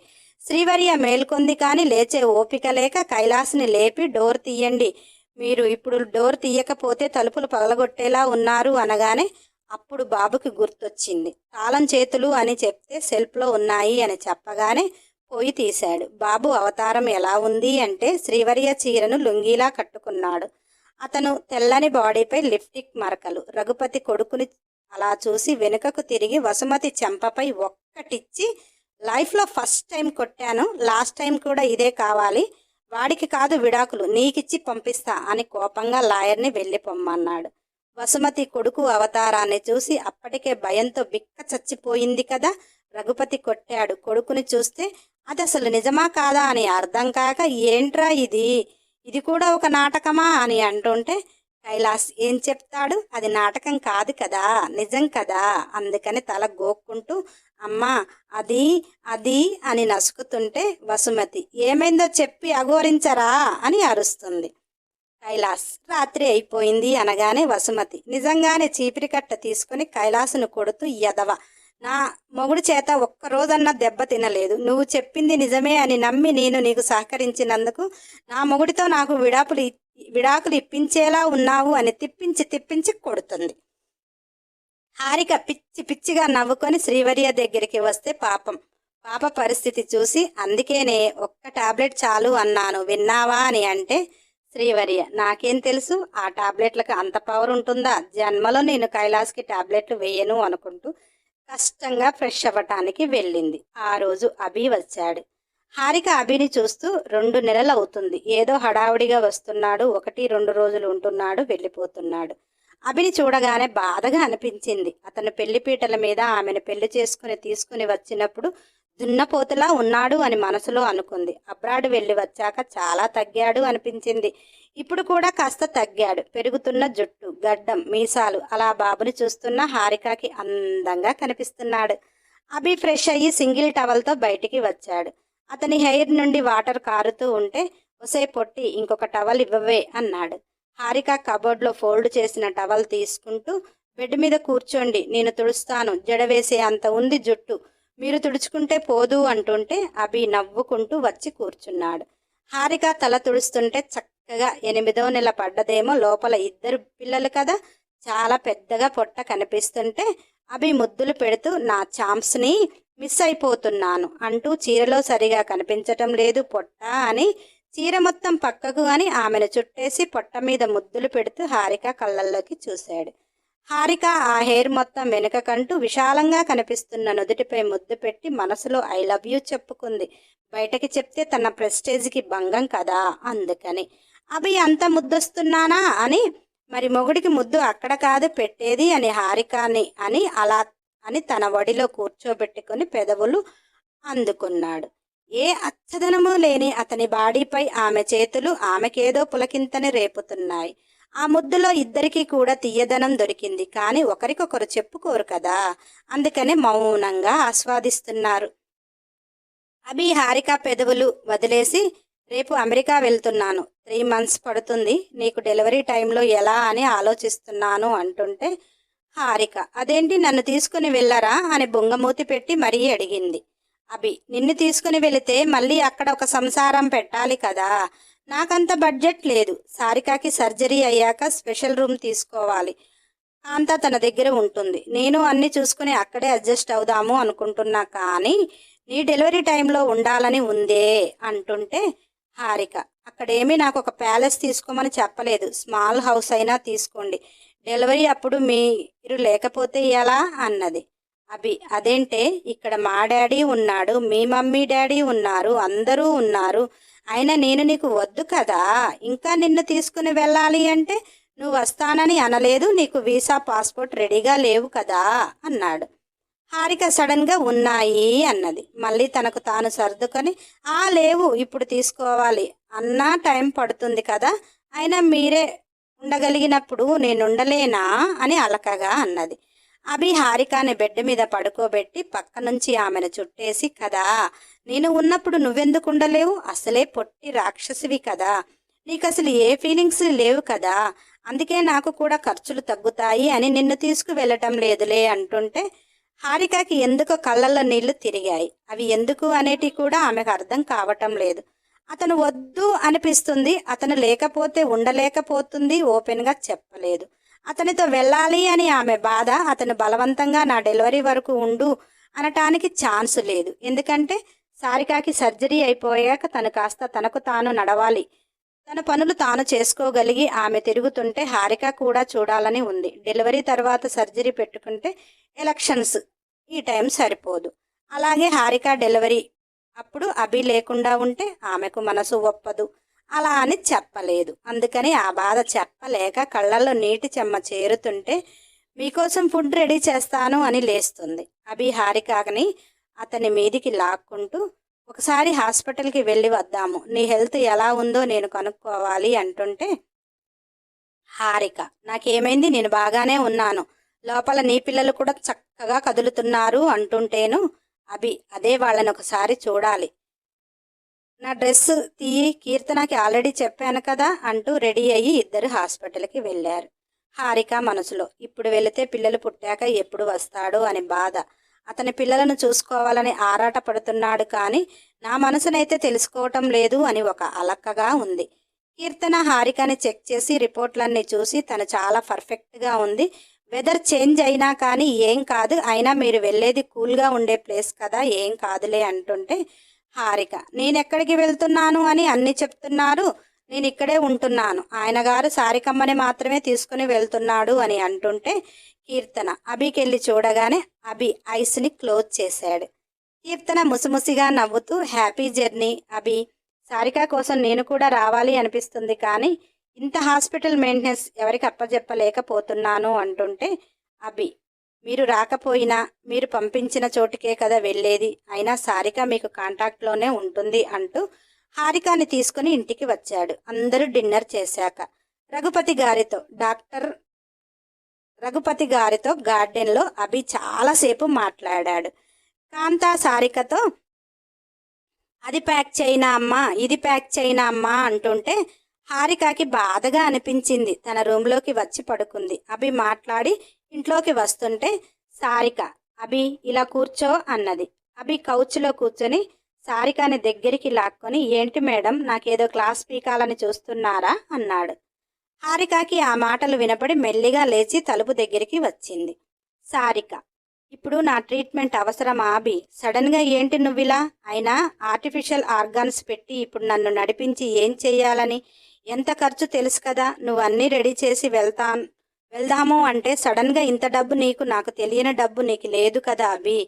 శ్రీవర్య మేల్కొంది. కానీ లేచే ఓపిక లేక కైలాస్ని లేపి డోర్ తీయండి, మీరు ఇప్పుడు డోర్ తీయకపోతే తలుపులు పగలగొట్టేలా ఉన్నారు అనగానే అప్పుడు బాబుకి గుర్తొచ్చింది. తాళం చేతులు అని చెప్తే సెల్ఫ్లో ఉన్నాయి అని చెప్పగానే పొయ్యి తీశాడు. బాబు అవతారం ఎలా ఉంది అంటే శ్రీవర్య చీరను లుంగీలా కట్టుకున్నాడు. అతను తెల్లని బాడీపై లిప్స్టిక్ మరకలు. రఘుపతి కొడుకుని అలా చూసి వెనుకకు తిరిగి వసుమతి చెంపపై ఒక్కటిచ్చి, లైఫ్లో ఫస్ట్ టైం కొట్టాను, లాస్ట్ టైం కూడా ఇదే కావాలి, వాడికి కాదు విడాకులు, నీకిచ్చి పంపిస్తా అని కోపంగా లాయర్ని వెళ్ళి పొమ్మన్నాడు. వసుమతి కొడుకు అవతారాన్ని చూసి అప్పటికే భయంతో బిక్క చచ్చిపోయింది కదా. రఘుపతి కొట్టాడు. కొడుకుని చూస్తే అది అసలు నిజమా కాదా అని అర్థం కాక, ఏంట్రా ఇది కూడా ఒక నాటకమా అని అంటుంటే, కైలాస్ ఏం చెప్తాడు, అది నాటకం కాదు కదా, నిజం కదా. అందుకని తల గోక్కుంటూ, అమ్మా అది అది అని నసుకుతుంటే వసుమతి ఏమైందో చెప్పి అఘోరించరా అని అరుస్తుంది. కైలాస్ రాత్రి అయిపోయింది అనగానే వసుమతి నిజంగానే చీపిరి కట్ట తీసుకుని కైలాసును కొడుతూ, ఎదవ, నా మొగుడు చేత ఒక్కరోజన్నా దెబ్బ తినలేదు, నువ్వు చెప్పింది నిజమే అని నమ్మి నేను నీకు సహకరించినందుకు నా మొగుడితో నాకు విడాకులు ఇప్పించేలా ఉన్నావు అని తిప్పించి కొడుతుంది. హారిక పిచ్చిగా నవ్వుకొని శ్రీవర్య దగ్గరికి వస్తే పాప పరిస్థితి చూసి, అందుకేనే ఒక్క టాబ్లెట్ చాలు అన్నాను, విన్నావా అని అంటే, శ్రీవర్య నాకేం తెలుసు, ఆ టాబ్లెట్లకు అంత పవర్ ఉంటుందా, జన్మలో నేను కైలాస్కి టాబ్లెట్లు వేయను అనుకుంటూ కష్టంగా ఫ్రెష్ అవ్వటానికి వెళ్ళింది. ఆ రోజు అభి వచ్చాడు. హారిక అభిని చూస్తూ 2 నెలలు అవుతుంది, ఏదో హడావుడిగా వస్తున్నాడు, 1-2 రోజులు ఉంటున్నాడు, వెళ్ళిపోతున్నాడు. అభిని చూడగానే బాధగా అనిపించింది. అతను పెళ్లిపీటల మీద ఆమెను పెళ్లి తీసుకుని వచ్చినప్పుడు దున్నపోతులా ఉన్నాడు అని మనసులో అనుకుంది. అబ్రాడ్ వెళ్ళి వచ్చాక చాలా తగ్గాడు అనిపించింది. ఇప్పుడు కూడా కాస్త తగ్గాడు. పెరుగుతున్న జుట్టు, గడ్డం, మీసాలు, అలా బాబుని చూస్తున్న హారికకి అందంగా కనిపిస్తున్నాడు. అభి ఫ్రెష్ అయ్యి సింగిల్ టవల్తో బయటికి వచ్చాడు. అతని హెయిర్ నుండి వాటర్ కారుతూ ఉంటే, ఒసే పొట్టి ఇంకొక టవల్ ఇవ్వవే అన్నాడు. హారిక కబోర్డ్లో ఫోల్డ్ చేసిన టవల్ తీసుకుంటూ, బెడ్ మీద కూర్చోండి, నేను తుడుస్తాను, జడవేసే అంత ఉంది జుట్టు, మీరు తుడుచుకుంటే పోదు అంటుంటే అభి నవ్వుకుంటూ వచ్చి కూర్చున్నాడు. హారిక తల తుడుస్తుంటే చక్కగా 8వ నెల పడ్డదేమో, లోపల 2 పిల్లలు కదా, చాలా పెద్దగా పొట్ట కనిపిస్తుంటే అభి ముద్దులు పెడుతూ, నా ఛాంప్స్ని మిస్ అయిపోతున్నాను అంటూ, చీరలో సరిగా కనిపించటం లేదు పొట్ట అని చీర మొత్తం పక్కకు అని ఆమెను చుట్టేసి పొట్ట మీద ముద్దులు పెడుతూ హారిక కళ్ళల్లోకి చూశాడు. హారిక ఆ హెయిర్ మొత్తం వెనుకకంటూ విశాలంగా కనిపిస్తున్న నుదుటిపై ముద్దు పెట్టి మనసులో ఐ లవ్ యూ చెప్పుకుంది. బయటకి చెప్తే తన ప్రెస్టేజ్కి భంగం కదా, అందుకని. అభి అంత ముద్దొస్తున్నానా అని, మరి మొగుడికి ముద్దు అక్కడ కాదు పెట్టేది అని హారికాని అని తన వడిలో కూర్చోబెట్టుకుని పెదవులు అందుకున్నాడు. ఏ అచ్చదనము లేని అతని బాడీపై ఆమె చేతులు ఆమెకేదో పులకింతని రేపుతున్నాయి. ఆ ముద్దులో ఇద్దరికీ కూడా తీయదనం దొరికింది. కానీ ఒకరికొకరు చెప్పుకోరు కదా, అందుకనే మౌనంగా ఆస్వాదిస్తున్నారు. అభి హారిక పెదవులు వదిలేసి, రేపు అమెరికా వెళ్తున్నాను, 3 months పడుతుంది, నీకు డెలివరీ టైంలో ఎలా అని ఆలోచిస్తున్నాను అంటుంటే, హారిక అదేంటి నన్ను తీసుకుని వెళ్ళరా అని బొంగమూతి పెట్టి మరీ అడిగింది. అభి నిన్ను తీసుకుని వెళితే మళ్ళీ అక్కడ ఒక సంసారం పెట్టాలి కదా, నాకంత బడ్జెట్ లేదు, సారికాకి సర్జరీ అయ్యాక స్పెషల్ రూమ్ తీసుకోవాలి, కాంత తన దగ్గర ఉంటుంది, నేను అన్ని చూసుకుని అక్కడే అడ్జస్ట్ అవుదాము అనుకుంటున్నా, కానీ నీ డెలివరీ టైంలో ఉండాలని ఉందే అంటుంటే, హారిక అక్కడేమీ నాకు ఒక ప్యాలెస్ తీసుకోమని చెప్పలేదు, స్మాల్ హౌస్ అయినా తీసుకోండి, డెలివరీ అప్పుడు మీరు లేకపోతే ఎలా అన్నది. అభి అదేంటే, ఇక్కడ మా డాడీ ఉన్నాడు, మీ మమ్మీ డాడీ ఉన్నారు, అందరూ ఉన్నారు, అయినా నేను నీకు వద్దు కదా, ఇంకా నిన్ను తీసుకుని వెళ్ళాలి అంటే నువ్వు వస్తానని అనలేదు, నీకు వీసా పాస్పోర్ట్ రెడీగా లేవు కదా అన్నాడు. హారిక సడన్గా ఉన్నాయి అన్నది. మళ్ళీ తనకు తాను సర్దుకొని, లేవు, ఇప్పుడు తీసుకోవాలి అన్నా టైం పడుతుంది కదా, అయినా మీరే ఉండగలిగినప్పుడు నేనుండలేనా అని అలకగా అన్నది. అభి హారికాని బెడ్ మీద పడుకోబెట్టి పక్క నుంచి ఆమెను చుట్టేసి, కదా నేను ఉన్నప్పుడు నువ్వెందుకు ఉండలేవు, అసలే పొట్టి రాక్షసివి కదా, నీకు అసలు ఏ ఫీలింగ్స్ లేవు కదా, అందుకే నాకు కూడా ఖర్చులు తగ్గుతాయి అని నిన్ను తీసుకువెళ్ళటం లేదులే అంటుంటే, హారికకి ఎందుకో కళ్ళల్లో నీళ్లు తిరిగాయి. అవి ఎందుకు అనేటి కూడా ఆమెకు అర్థం కావటం లేదు. అతను వద్దు అనిపిస్తుంది, అతను లేకపోతే ఉండలేకపోతుంది, ఓపెన్గా చెప్పలేదు. అతనితో వెళ్ళాలి అని ఆమె బాధ, అతను బలవంతంగా నా డెలివరీ వరకు ఉండు అనటానికి ఛాన్స్ లేదు, ఎందుకంటే సారికాకి సర్జరీ అయిపోయాక తను కాస్త తనకు తాను నడవాలి, తన పనులు తాను చేసుకోగలిగి ఆమె తిరుగుతుంటే హారిక కూడా చూడాలని ఉంది. డెలివరీ తర్వాత సర్జరీ పెట్టుకుంటే ఎలక్షన్స్ ఈ టైం సరిపోదు. అలాగే హారిక డెలివరీ అప్పుడు అభి లేకుండా ఉంటే ఆమెకు మనసు ఒప్పదు. అలా అని చెప్పలేదు. అందుకని ఆ బాధ చెప్పలేక కళ్ళల్లో నీటి చెమ్మ చేరుతుంటే మీకోసం ఫుడ్ రెడీ చేస్తాను అని లేస్తుంది. అభి హారికని అతని మీదికి లాక్కుంటూ ఒకసారి హాస్పిటల్కి వెళ్ళి వద్దాము, నీ హెల్త్ ఎలా ఉందో నేను కనుక్కోవాలి అంటుంటే హారిక నాకేమైంది, నేను బాగానే ఉన్నాను, లోపల నీ పిల్లలు కూడా చక్కగా కదులుతున్నారు అంటుంటేను అభి అదే వాళ్ళని ఒకసారి చూడాలి, నా డ్రెస్ తీయి, కీర్తనకి ఆల్రెడీ చెప్పాను కదా అంటూ రెడీ అయ్యి ఇద్దరు హాస్పిటల్కి వెళ్ళారు. హారిక మనసులో ఇప్పుడు వెళితే పిల్లలు పుట్టాక ఎప్పుడు వస్తాడో అని బాధ. అతని పిల్లలను చూసుకోవాలని ఆరాట పడుతున్నాడు, కానీ నా మనసునైతే తెలుసుకోవటం లేదు అని ఒక అలక్కగా ఉంది. కీర్తన హారికని చెక్ చేసి రిపోర్ట్లన్నీ చూసి తను చాలా పర్ఫెక్ట్గా ఉంది, వెదర్ చేంజ్ అయినా కానీ ఏం కాదు, అయినా మీరు వెళ్ళేది కూల్గా ఉండే ప్లేస్ కదా, ఏం కాదులే అంటుంటే హారిక నేనెక్కడికి వెళ్తున్నాను అని అన్నీ చెప్తున్నారు, నేను ఇక్కడే ఉంటున్నాను, ఆయన గారు సారికమ్మని మాత్రమే తీసుకుని వెళ్తున్నాడు అని అంటుంటే కీర్తన అభికెళ్ళి చూడగానే అభి ఐస్ని క్లోజ్ చేశాడు. కీర్తన ముసిముసిగా నవ్వుతూ హ్యాపీ జర్నీ అభి, సారిక కోసం నేను కూడా రావాలి అనిపిస్తుంది, కానీ ఇంత హాస్పిటల్ మెయింటెనెన్స్ ఎవరికి అప్పజెప్పలేకపోతున్నాను అంటుంటే అభి మీరు రాకపోయినా మీరు పంపించిన చోటుకే కదా వెళ్ళేది, అయినా సారిక మీకు కాంటాక్ట్లోనే ఉంటుంది అంటూ హారికాని తీసుకుని ఇంటికి వచ్చాడు. అందరూ డిన్నర్ చేశాక రఘుపతి గారితో గార్డెన్లో అభి చాలాసేపు మాట్లాడాడు. కాంతా సారికతో అది ప్యాక్ చేయనా అమ్మా, ఇది ప్యాక్ చేయనా అమ్మా అంటుంటే హారికకి బాధగా అనిపించింది. తన రూమ్లోకి వచ్చి పడుకుంది. అభి మాట్లాడి ఇంట్లోకి వస్తుంటే సారిక అభి ఇలా కూర్చో అన్నది. అభి కౌచ్లో కూర్చొని సారికని దగ్గరికి లాక్కొని ఏంటి మేడం, నాకేదో క్లాస్ పీకాలని చూస్తున్నారా అన్నాడు. హారికకి ఆ మాటలు వినపడి మెల్లిగా లేచి తలుపు దగ్గరికి వచ్చింది. సారిక ఇప్పుడు నా ట్రీట్మెంట్ అవసరమా అభి, సడన్గా ఏంటి నువ్విలా, అయినా ఆర్టిఫిషియల్ ఆర్గాన్స్ పెట్టి ఇప్పుడు నన్ను నడిపించి ఏం చెయ్యాలని, ఎంత ఖర్చు తెలుసు కదా, నువ్వు అన్నీ రెడీ చేసి వెళ్దాము అంటే సడన్గా ఇంత డబ్బు నాకు తెలియని డబ్బు నీకు లేదు కదా అభి,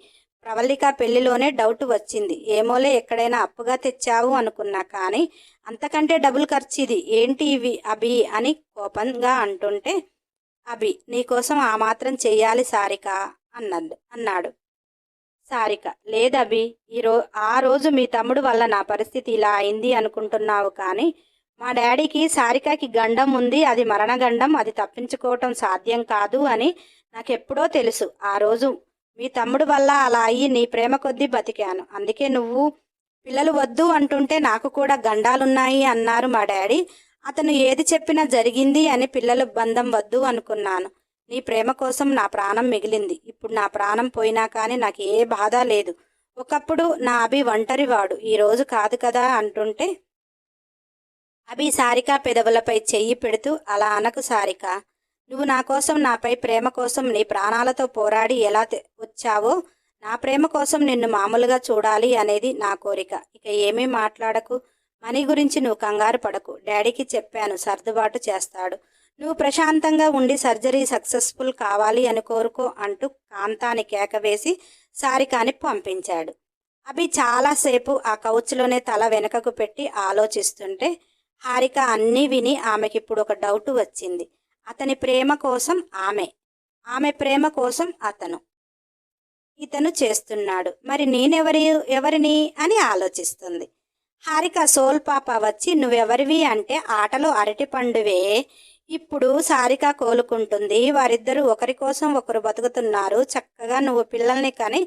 ప్రవళిక పెళ్లిలోనే డౌట్ వచ్చింది, ఏమోలే ఎక్కడైనా అప్పుగా తెచ్చావు అనుకున్నా, కానీ అంతకంటే డబుల్ ఖర్చు ఇది, ఏంటి ఇవి అభి అని కోపంగా అంటుంటే అభి నీకోసం ఆ మాత్రం చెయ్యాలి సారిక అన్నాడు. సారిక లేదభి, ఆ రోజు మీ తమ్ముడు వల్ల నా పరిస్థితి ఇలా అయింది అనుకుంటున్నావు, కానీ మా డాడీకి సారికకి గండం ఉంది, అది మరణగండం, అది తప్పించుకోవటం సాధ్యం కాదు అని నాకెప్పుడో తెలుసు. ఆ రోజు మీ తమ్ముడు వల్ల అలా అయ్యి నీ ప్రేమ కొద్దీ బతికాను, అందుకే నువ్వు పిల్లలు వద్దు అంటుంటే నాకు కూడా గండాలున్నాయి అన్నారు మా డాడీ, అతను ఏది చెప్పినా జరిగింది అని పిల్లల బంధం వద్దు అనుకున్నాను, నీ ప్రేమ కోసం నా ప్రాణం మిగిలింది, ఇప్పుడు నా ప్రాణం పోయినా కానీ నాకు ఏ బాధ లేదు, ఒకప్పుడు నా అభి ఒంటరివాడు, ఈరోజు కాదు కదా అంటుంటే అభి సారిక పెదవులపై చెయ్యి పెడుతూ అలా అనకు సారిక, నువ్వు నా కోసం, నాపై ప్రేమ కోసం నీ ప్రాణాలతో పోరాడి ఎలా వచ్చావో, నా ప్రేమ కోసం నిన్ను మామూలుగా చూడాలి అనేది నా కోరిక, ఇక ఏమీ మాట్లాడకు, మనీ గురించి నువ్వు కంగారు పడకు, డాడీకి చెప్పాను సర్దుబాటు చేస్తాడు, నువ్వు ప్రశాంతంగా ఉండి సర్జరీ సక్సెస్ఫుల్ కావాలి అని కోరుకో అంటూ కాంతాని కేకవేసి సారికాని పంపించాడు. అభి చాలాసేపు ఆ కౌచ్లోనే తల వెనుకకు పెట్టి ఆలోచిస్తుంటే హారిక అన్నీ విని ఆమెకిప్పుడు ఒక డౌట్ వచ్చింది. అతని ప్రేమ కోసం ఆమె ప్రేమ కోసం ఇతను చేస్తున్నాడు, మరి ఎవరిని అని ఆలోచిస్తుంది. హారిక సోల్ పాప వచ్చి నువ్వెవరివి అంటే ఆటలో అరటి పండువే, ఇప్పుడు సారిక కోలుకుంటుంది, వారిద్దరూ ఒకరి కోసం ఒకరు బతుకుతున్నారు, చక్కగా నువ్వు పిల్లల్ని కానీ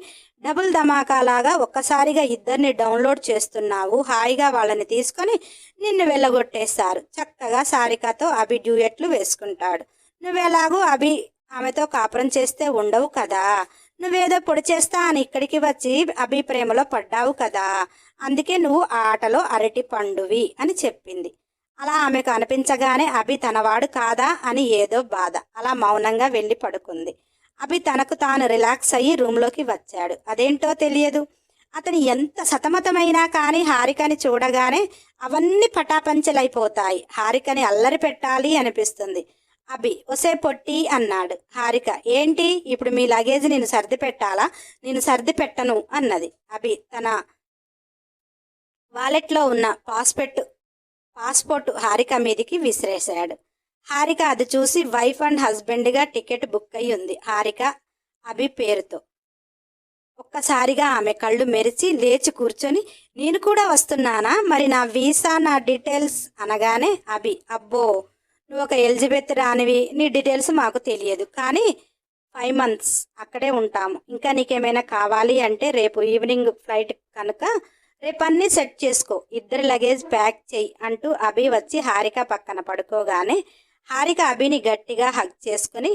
డబుల్ ధమాకాలాగా ఒక్కసారిగా ఇద్దరిని డౌన్లోడ్ చేస్తున్నావు, హాయిగా వాళ్ళని తీసుకొని నిన్ను వెళ్ళగొట్టేస్తారు, చక్కగా సారికతో అభి డ్యూయెట్లు వేసుకుంటాడు, నువ్వెలాగూ ఆమెతో కాపురం చేస్తే ఉండవు కదా, నువ్వేదో పొడి చేస్తా అని ఇక్కడికి వచ్చి అభి ప్రేమలో పడ్డావు కదా, అందుకే నువ్వు ఆటలో అరటి పండువి అని చెప్పింది. అలా ఆమెకు అనిపించగానే అభి తనవాడు కాదా అని ఏదో బాధ, అలా మౌనంగా వెళ్ళి పడుకుంది. అభి తనకు తాను రిలాక్స్ అయ్యి రూమ్లోకి వచ్చాడు. అదేంటో తెలియదు, అతను ఎంత సతమతమైనా కానీ హారికని చూడగానే అవన్నీ పటాపంచలైపోతాయి. హారికని అల్లరి పెట్టాలి అనిపిస్తుంది. అభి ఒసే పొట్టి అన్నాడు. హారిక ఏంటి ఇప్పుడు మీ లగేజ్ నేను సర్ది పెట్టాలా? నేను సర్ది పెట్టను అన్నది. అభి తన వాలెట్లో ఉన్న పాస్పోర్ట్ హారిక మీదికి విసిరేశాడు. హారిక అది చూసి వైఫ్ అండ్ హస్బెండ్గా టికెట్ బుక్ అయి ఉంది హారిక అభి పేరుతో. ఒక్కసారిగా ఆమె కళ్ళు మెరిచి లేచి కూర్చొని నేను కూడా వస్తున్నానా? మరి నా వీసా నా డీటెయిల్స్ అనగానే అభి అబ్బో నువ్వు ఒక ఎలిజబెత్ రానివి, నీ డీటెయిల్స్ మాకు తెలియదు, కానీ 5 months అక్కడే ఉంటాము. ఇంకా నీకేమైనా కావాలి అంటే రేపు ఈవినింగ్ ఫ్లైట్ కనుక రేపు అన్నీ సెట్ చేసుకో, ఇద్దరి లగేజ్ ప్యాక్ చెయ్యి అంటూ అభి వచ్చి హారిక పక్కన పడుకోగానే హారిక అభిని గట్టిగా హగ్ చేసుకుని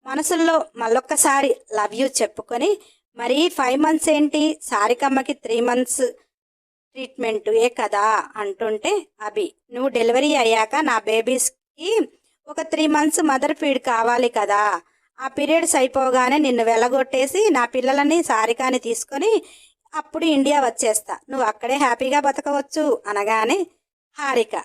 మనసుల్లో మళ్ళొక్కసారి లవ్ యూ చెప్పుకొని మరి 5 months ఏంటి, సారికమ్మకి 3 months ట్రీట్మెంట్ ఏ కదా అంటుంటే అభి నువ్వు డెలివరీ అయ్యాక నా బేబీస్కి ఒక 3 months మదర్ ఫీడ్ కావాలి కదా, ఆ పీరియడ్స్ అయిపోగానే నిన్ను వెళ్ళగొట్టేసి నా పిల్లలని సారికాని తీసుకొని అప్పుడు ఇండియా వచ్చేస్తా, నువ్వు అక్కడే హ్యాపీగా బతకవచ్చు అనగానే హారిక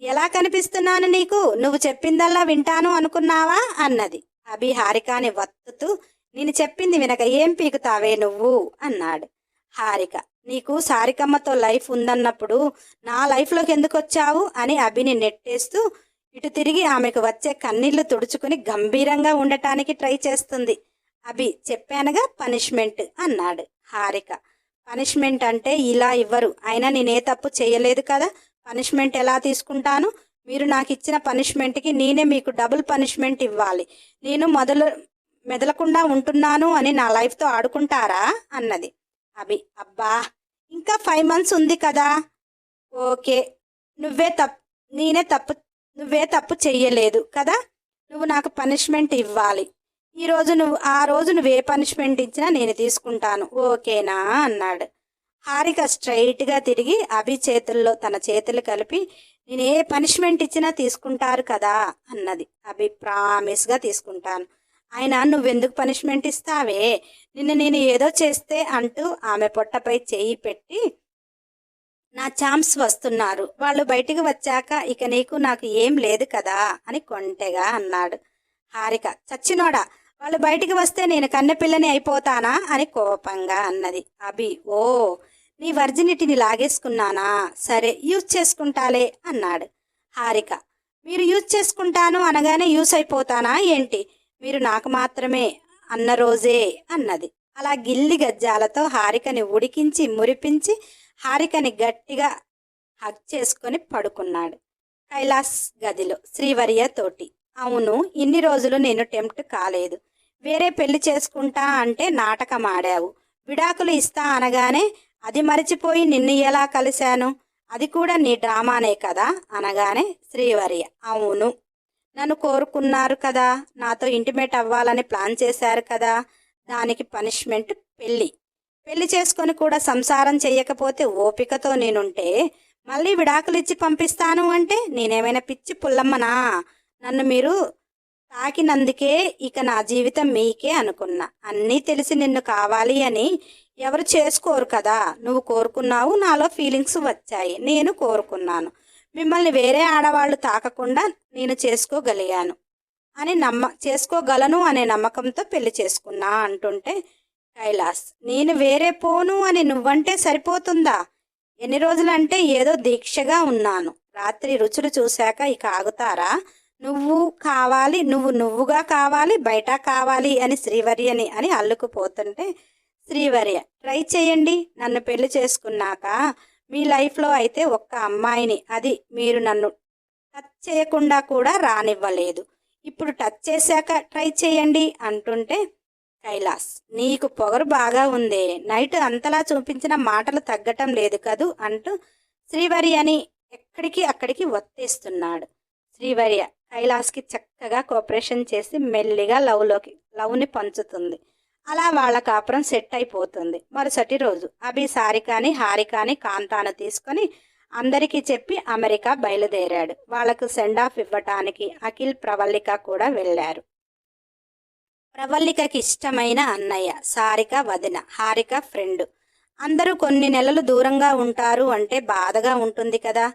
ఎలా కనిపిస్తున్నాను నీకు, నువ్వు చెప్పిందల్లా వింటాను అనుకున్నావా అన్నది. అభి హారికాని వత్తుతూ నేను చెప్పింది వినక ఏం పీకుతావే నువ్వు అన్నాడు. హారిక నీకు సారికమ్మతో లైఫ్ ఉందన్నప్పుడు నా లైఫ్లోకి ఎందుకు వచ్చావు అని అభిని నెట్టేస్తూ ఇటు తిరిగి ఆమెకు వచ్చే కన్నీళ్లు తుడుచుకుని గంభీరంగా ఉండటానికి ట్రై చేస్తుంది. అభి చెప్పానుగా పనిష్మెంట్ అన్నాడు. హారిక పనిష్మెంట్ అంటే ఇలా ఇవ్వరు, అయినా నేనే తప్పు చేయలేదు కదా, పనిష్మెంట్ ఎలా తీసుకుంటాను, మీరు నాకు ఇచ్చిన పనిష్మెంట్కి నేనే మీకు డబుల్ పనిష్మెంట్ ఇవ్వాలి, నేను మెదలకుండా ఉంటున్నాను అని నా లైఫ్తో ఆడుకుంటారా అన్నది. అభి అబ్బా ఇంకా 5 months ఉంది కదా, ఓకే నువ్వే తప్పు చెయ్యలేదు కదా, నువ్వు నాకు పనిష్మెంట్ ఇవ్వాలి, ఆ రోజు నువ్వే పనిష్మెంట్ ఇచ్చినా నేను తీసుకుంటాను, ఓకేనా అన్నాడు. హారిక స్ట్రైట్గా తిరిగి అభి చేతుల్లో తన చేతులు కలిపి నేను ఏ పనిష్మెంట్ ఇచ్చినా తీసుకుంటారు కదా అన్నది. అభి ప్రామిస్గా తీసుకుంటాను, అయినా నువ్వెందుకు పనిష్మెంట్ ఇస్తావే, నేను ఏదో చేస్తే అంటూ ఆమె పొట్టపై చెయ్యి పెట్టి నా ఛాంప్స్ వస్తున్నారు, వాళ్ళు బయటికి వచ్చాక ఇక నీకు నాకు ఏం లేదు కదా అని కొంటెగా అన్నాడు. హారిక చచ్చినోడా, వాళ్ళు బయటికి వస్తే నేను కన్నెపిల్లని అయిపోతానా అని కోపంగా అన్నది. అభి ఓ నీ వర్జినిటీని లాగేసుకున్నానా, సరే యూజ్ చేసుకుంటాలే అన్నాడు. హారిక మీరు యూజ్ చేసుకుంటాను అనగానే యూజ్ అయిపోతానా ఏంటి, మీరు నాకు మాత్రమే అన్న రోజే అన్నది. అలా గిల్లి గజ్జాలతో హారికని ఉడికించి మురిపించి హారికని గట్టిగా హగ్ చేసుకొని పడుకున్నాడు కైలాస్ గదిలో శ్రీవర్య తోటి. అవును ఇన్ని రోజులు నేను టెంప్ట్ కాలేదు, వేరే పెళ్లి చేసుకుంటా అంటే నాటకం ఆడావు, విడాకులు ఇస్తా అనగానే అది మరిచిపోయి నిన్ను ఎలా కలిశాను, అది కూడా నీ డ్రామానే కదా అనగానే శ్రీవర్య అవును నన్ను కోరుకున్నారు కదా, నాతో ఇంటిమేట్ అవ్వాలని ప్లాన్ చేశారు కదా, దానికి పనిష్మెంట్ పెళ్లి చేసుకొని కూడా సంసారం చెయ్యకపోతే ఓపికతో నేనుంటే మళ్ళీ విడాకులు ఇచ్చి పంపిస్తాను అంటే నేనేమైనా పిచ్చి పుల్లమ్మనా, నన్ను మీరు తాకినందుకే ఇక నా జీవితం మీకే అనుకున్నా, అన్నీ తెలిసి నిన్ను కావాలి అని ఎవరు చేసుకోరు కదా, నువ్వు కోరుకున్నావు, నాలో ఫీలింగ్స్ వచ్చాయి, నేను కోరుకున్నాను, మిమ్మల్ని వేరే ఆడవాళ్ళు తాకకుండా నేను చేసుకోగలను అనే నమ్మకంతో పెళ్లి చేసుకున్నా అంటుంటే కైలాస్ నేను వేరే పోను అని నువ్వంటే సరిపోతుందా, ఎన్ని రోజులంటే ఏదో దీక్షగా ఉన్నాను, రాత్రి రుచులు చూశాక ఇక ఆగుతారా, నువ్వుగా కావాలి బయట కావాలి అని శ్రీవర్యని అని అల్లుకుపోతుంటే శ్రీవర్య ట్రై చేయండి, నన్ను పెళ్లి చేసుకున్నాక మీ లైఫ్లో అయితే ఒక్క అమ్మాయిని, అది మీరు నన్ను టచ్ చేయకుండా కూడా రానివ్వలేదు, ఇప్పుడు టచ్ చేశాక ట్రై చేయండి అంటుంటే కైలాస్ నీకు పొగరు బాగా ఉందే, నైట్ అంతలా చూపించిన మాటలు తగ్గటం లేదు కదూ అంటూ శ్రీవర్యని ఎక్కడికి అక్కడికి ఒత్తేస్తున్నాడు. శ్రీవర్య కైలాస్కి చక్కగా కోఆపరేషన్ చేసి మెల్లిగా లవ్ని పంచుతుంది. అలా వాళ్ళ కాపురం సెట్ అయిపోతుంది. మరుసటి రోజు అభి సారికాని హారికాని కాంతాను తీసుకొని అందరికీ చెప్పి అమెరికా బయలుదేరాడు. వాళ్లకు సెండ్ ఆఫ్ ఇవ్వటానికి అఖిల్ ప్రవల్లిక కూడా వెళ్ళారు. ప్రవల్లికకి ఇష్టమైన అన్నయ్య, సారిక వదిన, హారిక ఫ్రెండ్ అందరూ కొన్ని నెలలు దూరంగా ఉంటారు అంటే బాధగా ఉంటుంది కదా.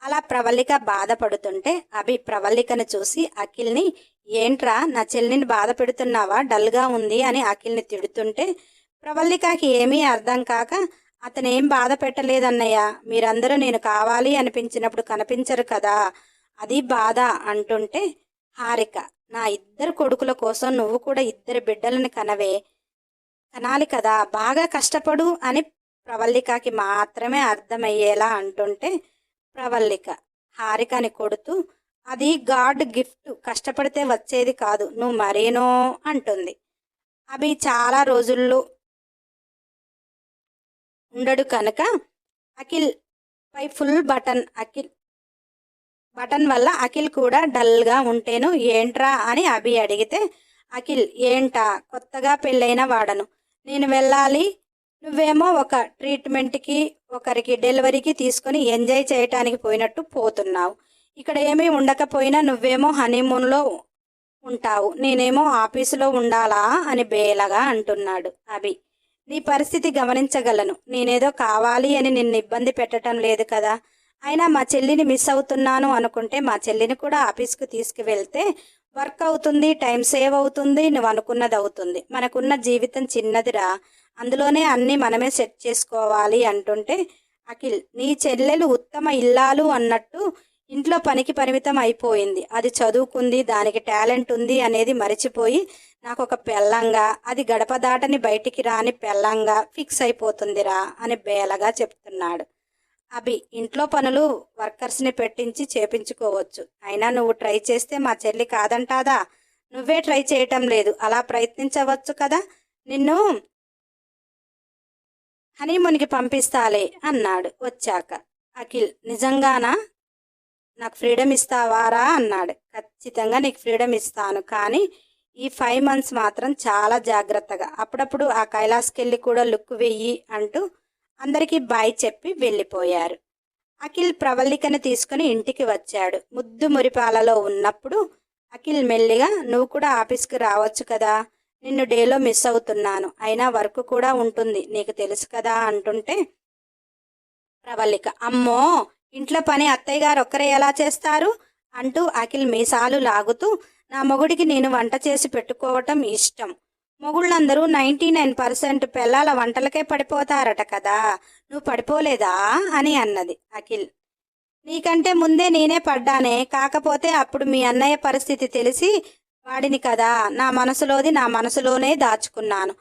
అలా ప్రవల్లిక బాధపడుతుంటే అభి ప్రవల్లికను చూసి అఖిల్ని, ఏంట్రా నా చెల్లిని బాధ పెడుతున్నావా, డల్గా ఉంది అని అఖిల్ని తిడుతుంటే ప్రవల్లికకి ఏమీ అర్థం కాక, అతనేం బాధ పెట్టలేదన్నయ్య, మీరందరూ నేను కావాలి అనిపించినప్పుడు కనిపించరు కదా, అది బాధ అంటుంటే హారిక, నా ఇద్దరు కొడుకుల కోసం నువ్వు కూడా ఇద్దరు బిడ్డలను కనాలి కదా, బాగా కష్టపడు అని ప్రవల్లికకి మాత్రమే అర్థమయ్యేలా అంటుంటే ప్రవల్లిక హారికని కొడుతూ, అది గాడ్ గిఫ్ట్, కష్టపడితే వచ్చేది కాదు, నువ్వు మరేనో అంటుంది. అవి చాలా రోజుల్లో ఉండడు కనుక అఖిల్ పై ఫుల్ బటన్ వల్ల అఖిల్ కూడా డల్గా ఉంటేను. ఏంట్రా అని అభి అడిగితే, అఖిల్ ఏంటా, కొత్తగా పెళ్ళైన వాడను, నేను వెళ్ళాలి, నువ్వేమో ఒక ట్రీట్మెంట్కి ఒకరికి డెలివరీకి తీసుకొని ఎంజాయ్ చేయటానికి పోయినట్టు పోతున్నావు, ఇక్కడ ఏమీ ఉండకపోయినా నువ్వేమో హనీమూన్లో ఉంటావు, నేనేమో ఆఫీసులో ఉండాలా అని బేలగా అంటున్నాడు అభి. నీ పరిస్థితి గమనించగలను, నేనేదో కావాలి అని నిన్ను ఇబ్బంది పెట్టడం లేదు కదా, అయినా మా చెల్లిని మిస్ అవుతున్నాను అనుకుంటే మా చెల్లిని కూడా ఆఫీస్కు తీసుకువెళ్తే వర్క్ అవుతుంది, టైం సేవ్ అవుతుంది, నువ్వు అనుకున్నది అవుతుంది, మనకున్న జీవితం చిన్నదిరా, అందులోనే అన్నీ మనమే సెట్ చేసుకోవాలి అంటుంటే అఖిల్, నీ చెల్లెలు ఉత్తమ ఇల్లాలు అన్నట్టు ఇంట్లో పనికి పరిమితం అయిపోయింది, అది చదువుకుంది, దానికి టాలెంట్ ఉంది అనేది మరిచిపోయి నాకు ఒక పెళ్ళంగా, అది గడప దాటని బయటికి రాని పెళ్ళంగా ఫిక్స్ అయిపోతుందిరా అని బేలగా చెప్తున్నాడు. అభి, ఇంట్లో పనులు వర్కర్స్ని పెట్టించి చేపించుకోవచ్చు, అయినా నువ్వు ట్రై చేస్తే మా చెల్లి కాదంటాదా, నువ్వే ట్రై చేయటం లేదు, అలా ప్రయత్నించవచ్చు కదా, నిన్ను హనీమూన్కి పంపిస్తాలే అన్నాడు వచ్చాక. అఖిల్, నిజంగానా, నాకు ఫ్రీడమ్ ఇస్తావారా అన్నాడు. ఖచ్చితంగా నీకు ఫ్రీడమ్ ఇస్తాను, కానీ ఈ 5 months మాత్రం చాలా జాగ్రత్తగా, అప్పుడప్పుడు ఆ కైలాస్కి వెళ్ళి కూడా లుక్ వెయ్యి అంటూ అందరికీ బాయ్ చెప్పి వెళ్ళిపోయారు. అఖిల్ ప్రవల్లికను తీసుకుని ఇంటికి వచ్చాడు. ముద్దు మురిపాలలో ఉన్నప్పుడు అఖిల్ మెల్లిగా, నువ్వు కూడా ఆఫీస్కి రావచ్చు కదా, నిన్ను డేలో మిస్ అవుతున్నాను, అయినా వర్క్ కూడా ఉంటుంది నీకు తెలుసు కదా అంటుంటే ప్రవల్లిక, అమ్మో ఇంట్లో పని అత్తయ్య గారు ఒక్కరే ఎలా చేస్తారు అంటూ అఖిల్ మీసాలు లాగుతూ, నా మొగుడికి నేను వంట చేసి పెట్టుకోవటం ఇష్టం, మొగుళ్ళందరూ 99% పిల్లల వంటలకే పడిపోతారట కదా, నువ్వు పడిపోలేదా అని అన్నది. అఖిల్, నీకంటే ముందే నేనే పడ్డానే, కాకపోతే అప్పుడు మీ అన్నయ్య పరిస్థితి తెలిసి వాడిని కదా, నా మనసులోనే దాచుకున్నాను,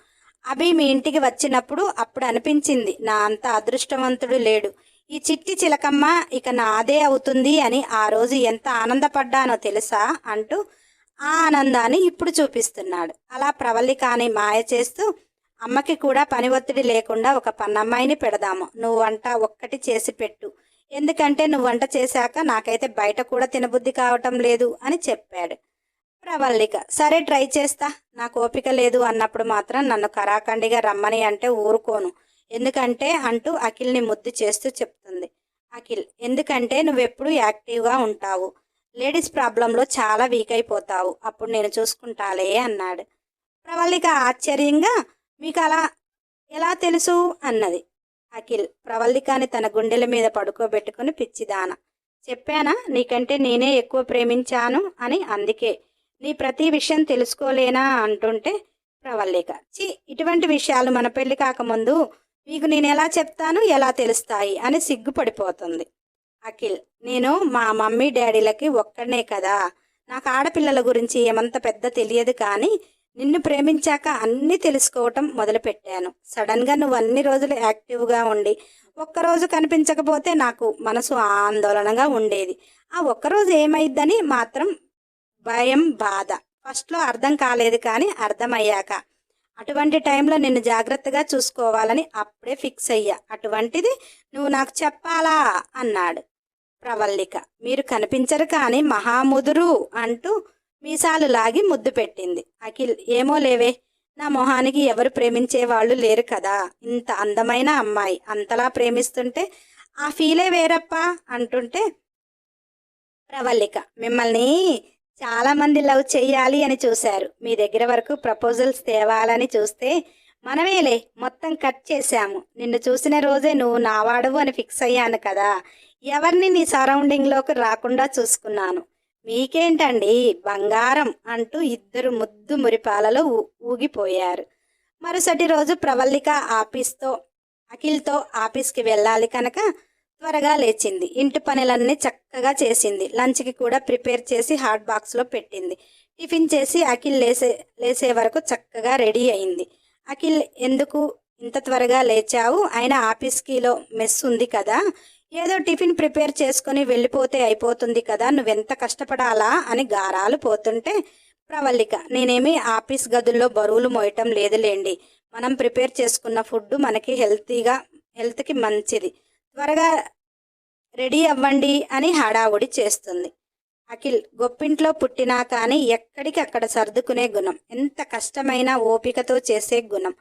అభి మీ ఇంటికి వచ్చినప్పుడు అప్పుడు అనిపించింది నా అంత అదృష్టవంతుడు లేడు, ఈ చిట్టి చిలకమ్మ ఇక నాదే అవుతుంది అని ఆ రోజు ఎంత ఆనందపడ్డానో తెలుసా అంటూ ఆ ఆనందాన్ని ఇప్పుడు చూపిస్తున్నాడు. అలా ప్రవల్లికని మాయ చేస్తూ, అమ్మకి కూడా పని ఒత్తిడి లేకుండా ఒక పన్నమ్మాయిని పెడదాము, నువ్వు వంట ఒక్కటి చేసి పెట్టు, ఎందుకంటే నువ్వు వంట చేశాక నాకైతే బయట కూడా తినబుద్ధి కావటం లేదు అని చెప్పాడు. ప్రవల్లిక, సరే ట్రై చేస్తా, నాకు ఓపిక లేదు అన్నప్పుడు మాత్రం నన్ను కరాఖండిగా రమ్మని అంటే ఊరుకోను, ఎందుకంటే అంటూ అఖిల్ని ముద్దు చేస్తూ చెప్తుంది. అఖిల్, ఎందుకంటే నువ్వెప్పుడు యాక్టివ్గా ఉంటావు, లేడీస్ ప్రాబ్లంలో చాలా వీక్ అయిపోతావు, అప్పుడు నేను చూసుకుంటాలే అన్నాడు. ప్రవల్లిక ఆశ్చర్యంగా, మీకు అలా ఎలా తెలుసు అన్నది. అఖిల్ ప్రవల్లికని తన గుండెల మీద పడుకోబెట్టుకుని, పిచ్చిదాన, చెప్పానా నీకంటే నేనే ఎక్కువ ప్రేమించాను అని, అందుకే నీ ప్రతి విషయం తెలుసుకోలేనా అంటుంటే ప్రవల్లిక, ఇటువంటి విషయాలు మన పెళ్లి కాకముందు మీకు నేను ఎలా చెప్తాను, ఎలా తెలుస్తాయి అని సిగ్గుపడిపోతుంది. అఖిల్, నేను మా మమ్మీ డాడీలకి ఒక్కడనే కదా, నాకు ఆడపిల్లల గురించి ఏమంత పెద్ద తెలియదు, కానీ నిన్ను ప్రేమించాక అన్నీ తెలుసుకోవటం మొదలుపెట్టాను. సడన్గా నువ్వు అన్ని రోజులు యాక్టివ్గా ఉండి ఒక్కరోజు కనిపించకపోతే నాకు మనసు ఆందోళనగా ఉండేది, ఆ ఒక్కరోజు ఏమైద్దని మాత్రం భయం, బాధ. ఫస్ట్లో అర్థం కాలేదు, కానీ అర్థమయ్యాక అటువంటి టైంలో నిన్ను జాగ్రత్తగా చూసుకోవాలని అప్పుడే ఫిక్స్ అయ్యా, అటువంటిది నువ్వు నాకు చెప్పాలా అన్నాడు. ప్రవల్లిక, మీరు కనిపించరు కానీ మహాముదురు అంటూ మీసాలు లాగి ముద్దు పెట్టింది. అఖిల్, ఏమో లేవే, నా మొహానికి ఎవరు ప్రేమించేవాళ్ళు లేరు కదా, ఇంత అందమైన అమ్మాయి అంతలా ప్రేమిస్తుంటే ఆ ఫీలే వేరప్పా అంటుంటే ప్రవల్లిక, మిమ్మల్ని చాలామంది లవ్ చెయ్యాలి అని చూశారు, మీ దగ్గర వరకు ప్రపోజల్స్ తేవాలని చూస్తే మనమేలే మొత్తం కట్ చేశాము. నిన్ను చూసిన రోజే నువ్వు నావాడవు అని ఫిక్స్ అయ్యాను కదా. ఎవరిని నీ సరౌండింగ్లోకి రాకుండా చూసుకున్నాను. మీకేంటండి బంగారం అంటూ ఇద్దరు ముద్దు మురిపాలలో ఊగిపోయారు. మరుసటి రోజు ప్రవల్లిక అఖిల్తో ఆఫీస్కి వెళ్ళాలి కనుక త్వరగా లేచింది. ఇంటి పనులన్నీ చక్కగా చేసింది. లంచ్కి కూడా ప్రిపేర్ చేసి హాట్ బాక్స్లో పెట్టింది. టిఫిన్ చేసి అఖిల్ లేసే వరకు చక్కగా రెడీ అయింది. అఖిల్, ఎందుకు ఇంత త్వరగా లేచావు? అయినా ఆఫీస్కిలో మెస్ ఉంది కదా, ఏదో టిఫిన్ ప్రిపేర్ చేసుకుని వెళ్ళిపోతే అయిపోతుంది కదా, నువ్వెంత కష్టపడాలా అని గారాలు పోతుంటే ప్రవల్లిక, నేనేమి ఆఫీస్ గదుల్లో బరువులు మోయటం లేదులేండి. మనం ప్రిపేర్ చేసుకున్న ఫుడ్ మనకి హెల్త్కి మంచిది. త్వరగా రెడీ అవ్వండి అని హడావుడి చేస్తుంది. అఖిల్ గొప్పింట్లో పుట్టినా కానీ ఎక్కడికి అక్కడ సర్దుకునే గుణం, ఎంత కష్టమైనా ఓపికతో చేసే గుణం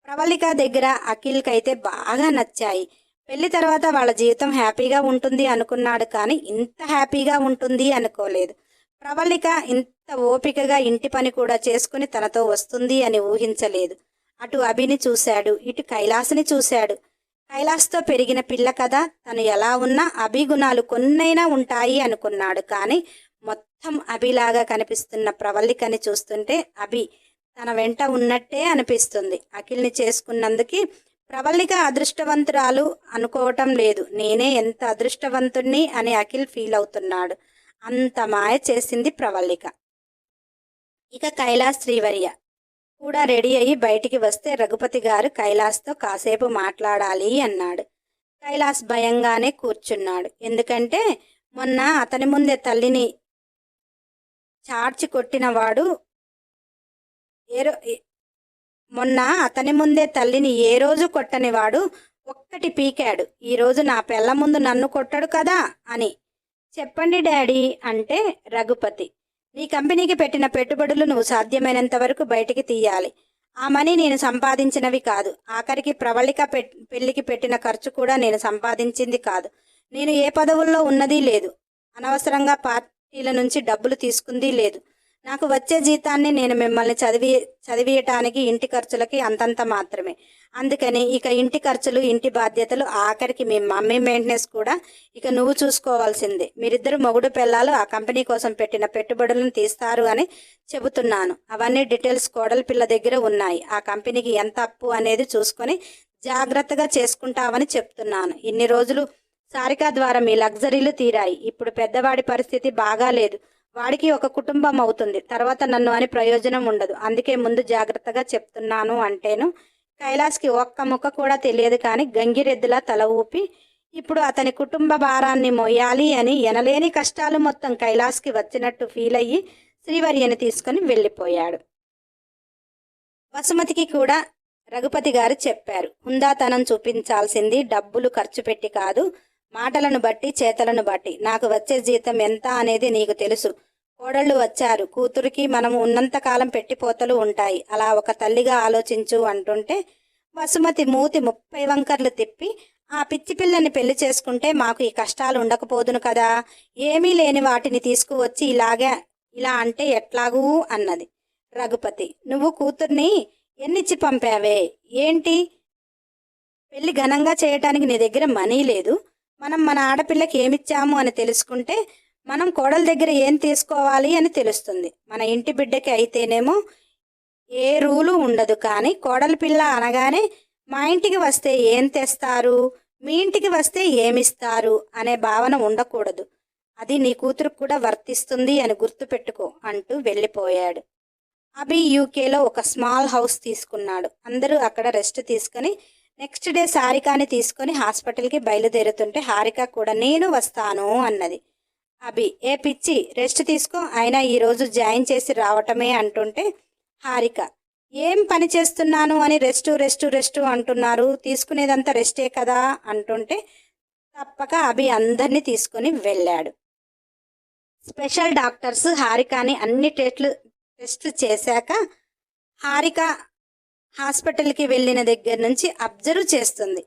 ప్రవల్లిక దగ్గర అఖిల్కైతే బాగా నచ్చాయి. పెళ్లి తర్వాత వాళ్ళ జీవితం హ్యాపీగా ఉంటుంది అనుకున్నాడు, కానీ ఇంత హ్యాపీగా ఉంటుంది అనుకోలేదు. ప్రవల్లిక ఇంత ఓపికగా ఇంటి పని కూడా చేసుకుని తనతో వస్తుంది అని ఊహించలేదు. అటు అభిని చూశాడు, ఇటు కైలాస్ని చూశాడు. కైలాస్తో పెరిగిన పిల్ల కదా, తను ఎలా ఉన్నా అభి గుణాలు కొన్నైనా ఉంటాయి అనుకున్నాడు. కానీ మొత్తం అభిలాగా కనిపిస్తున్న ప్రవల్లికని చూస్తుంటే అభి తన వెంట ఉన్నట్టే అనిపిస్తుంది. అఖిల్ని చేసుకున్నందుకు ప్రవల్లిక అదృష్టవంతురాలు అనుకోవటం లేదు, నేనే ఎంత అదృష్టవంతుణ్ణి అని అఖిల్ ఫీల్ అవుతున్నాడు. అంత మాయ చేసింది ప్రవల్లిక. ఇక కైలాస్ శ్రీవర్య కూడా రెడీ అయ్యి బయటికి వస్తే రఘుపతి గారు కైలాస్తో కాసేపు మాట్లాడాలి అన్నాడు. కైలాస్ భయంగానే కూర్చున్నాడు. ఎందుకంటే మొన్న అతని ముందే తల్లిని చార్చి కొట్టినవాడు ఏ రోజు కొట్టనివాడు ఒక్కటి పీకాడు. ఈరోజు నా పెళ్ళ ముందు నన్ను కొట్టాడు కదా అని. చెప్పండి డాడీ అంటే రఘుపతి, నీ కంపెనీకి పెట్టిన పెట్టుబడులు నువ్వు సాధ్యమైనంత వరకు బయటికి తీయాలి. ఆ మనీ నేను సంపాదించినవి కాదు. ఆఖరికి ప్రవళిక పెళ్లికి పెట్టిన ఖర్చు కూడా నేను సంపాదించింది కాదు. నేను ఏ పదవుల్లో ఉన్నది లేదు. అనవసరంగా పార్టీల నుంచి డబ్బులు తీసుకుంది లేదు. నాకు వచ్చే జీతాన్ని నేను మిమ్మల్ని చదివియటానికి ఇంటి ఖర్చులకి అంతంత మాత్రమే. అందుకని ఇక ఇంటి ఖర్చులు, ఇంటి బాధ్యతలు, ఆఖరికి మీ మమ్మీ మెయింటెనెన్స్ కూడా ఇక నువ్వు చూసుకోవాల్సిందే. మీరిద్దరు మొగుడు పిల్లలు ఆ కంపెనీ కోసం పెట్టిన పెట్టుబడులను తీస్తారు అని చెబుతున్నాను. అవన్నీ డీటెయిల్స్ కోడలి పిల్ల దగ్గర ఉన్నాయి. ఆ కంపెనీకి ఎంత అప్పు అనేది చూసుకొని జాగ్రత్తగా చేసుకుంటావని చెప్తున్నాను. ఇన్ని రోజులు సారిక ద్వారా మీ లగ్జరీలు తీరాయి. ఇప్పుడు పెద్దవాడి పరిస్థితి బాగాలేదు. వాడికి ఒక కుటుంబం అవుతుంది. తర్వాత నన్ను అని ప్రయోజనం ఉండదు. అందుకే ముందు జాగ్రత్తగా చెప్తున్నాను అంటేను కైలాస్కి ఒక్క ముక్క కూడా తెలియదు. కానీ గంగిరెద్దులా తల ఊపి ఇప్పుడు అతని కుటుంబ భారాన్ని మొయ్యాలి అని ఎనలేని కష్టాలు మొత్తం కైలాస్కి వచ్చినట్టు ఫీల్ అయ్యి శ్రీవర్యని తీసుకుని వెళ్ళిపోయాడు. వసుమతికి కూడా రఘుపతి గారు చెప్పారు, హుందాతనం చూపించాల్సింది డబ్బులు ఖర్చు పెట్టి కాదు, మాటలను బట్టి చేతలను బట్టి. నాకు వచ్చే జీతం ఎంత అనేది నీకు తెలుసు. కోడళ్ళు వచ్చారు, కూతురికి మనము ఉన్నంతకాలం పెట్టిపోతలు ఉంటాయి. అలా ఒక తల్లిగా ఆలోచించు అంటుంటే వసుమతి మూతి 30 వంకర్లు తిప్పి, ఆ పిచ్చి పిల్లని పెళ్లి చేసుకుంటే మాకు ఈ కష్టాలు ఉండకపోదును కదా, ఏమీ లేని వాటిని తీసుకువచ్చి ఇలా అంటే ఎట్లాగూ అన్నది. రఘుపతి, నువ్వు కూతుర్ని ఎన్నిచ్చి పంపావే ఏంటి? పెళ్లి ఘనంగా చేయటానికి నీ దగ్గర మనీ లేదు. మనం మన ఆడపిల్లకి ఏమిచ్చాము అని తెలుసుకుంటే మనం కోడల దగ్గర ఏం తీసుకోవాలి అని తెలుస్తుంది. మన ఇంటి బిడ్డకి అయితేనేమో ఏ రూలు ఉండదు. కానీ కోడలి పిల్ల అనగానే మా ఇంటికి వస్తే ఏం తెస్తారు, మీ ఇంటికి వస్తే ఏమిస్తారు అనే భావన ఉండకూడదు. అది నీ కూతురు కూడా వర్తిస్తుంది అని గుర్తుపెట్టుకో అంటూ వెళ్ళిపోయాడు. అభి యూకేలో ఒక స్మాల్ హౌస్ తీసుకున్నాడు. అందరూ అక్కడ రెస్ట్ తీసుకుని నెక్స్ట్ డే హారికని తీసుకుని హాస్పిటల్కి బయలుదేరుతుంటే హారిక కూడా నేను వస్తాను అన్నది. అభి, ఏ పిచ్చి, రెస్ట్ తీసుకో, అయినా ఈరోజు జాయిన్ చేసి రావటమే అంటుంటే హారిక, ఏం పని చేస్తున్నాను అని రెస్టు అంటున్నారు, తీసుకునేదంతా రెస్టే కదా అంటుంటే తప్పక అభి అందరినీ తీసుకుని వెళ్ళాడు. స్పెషల్ డాక్టర్స్ హారికని అన్ని టెస్ట్లు చేశాక హారిక హాస్పిటల్కి వెళ్ళిన దగ్గర నుంచి అబ్జర్వ్ చేస్తుంది.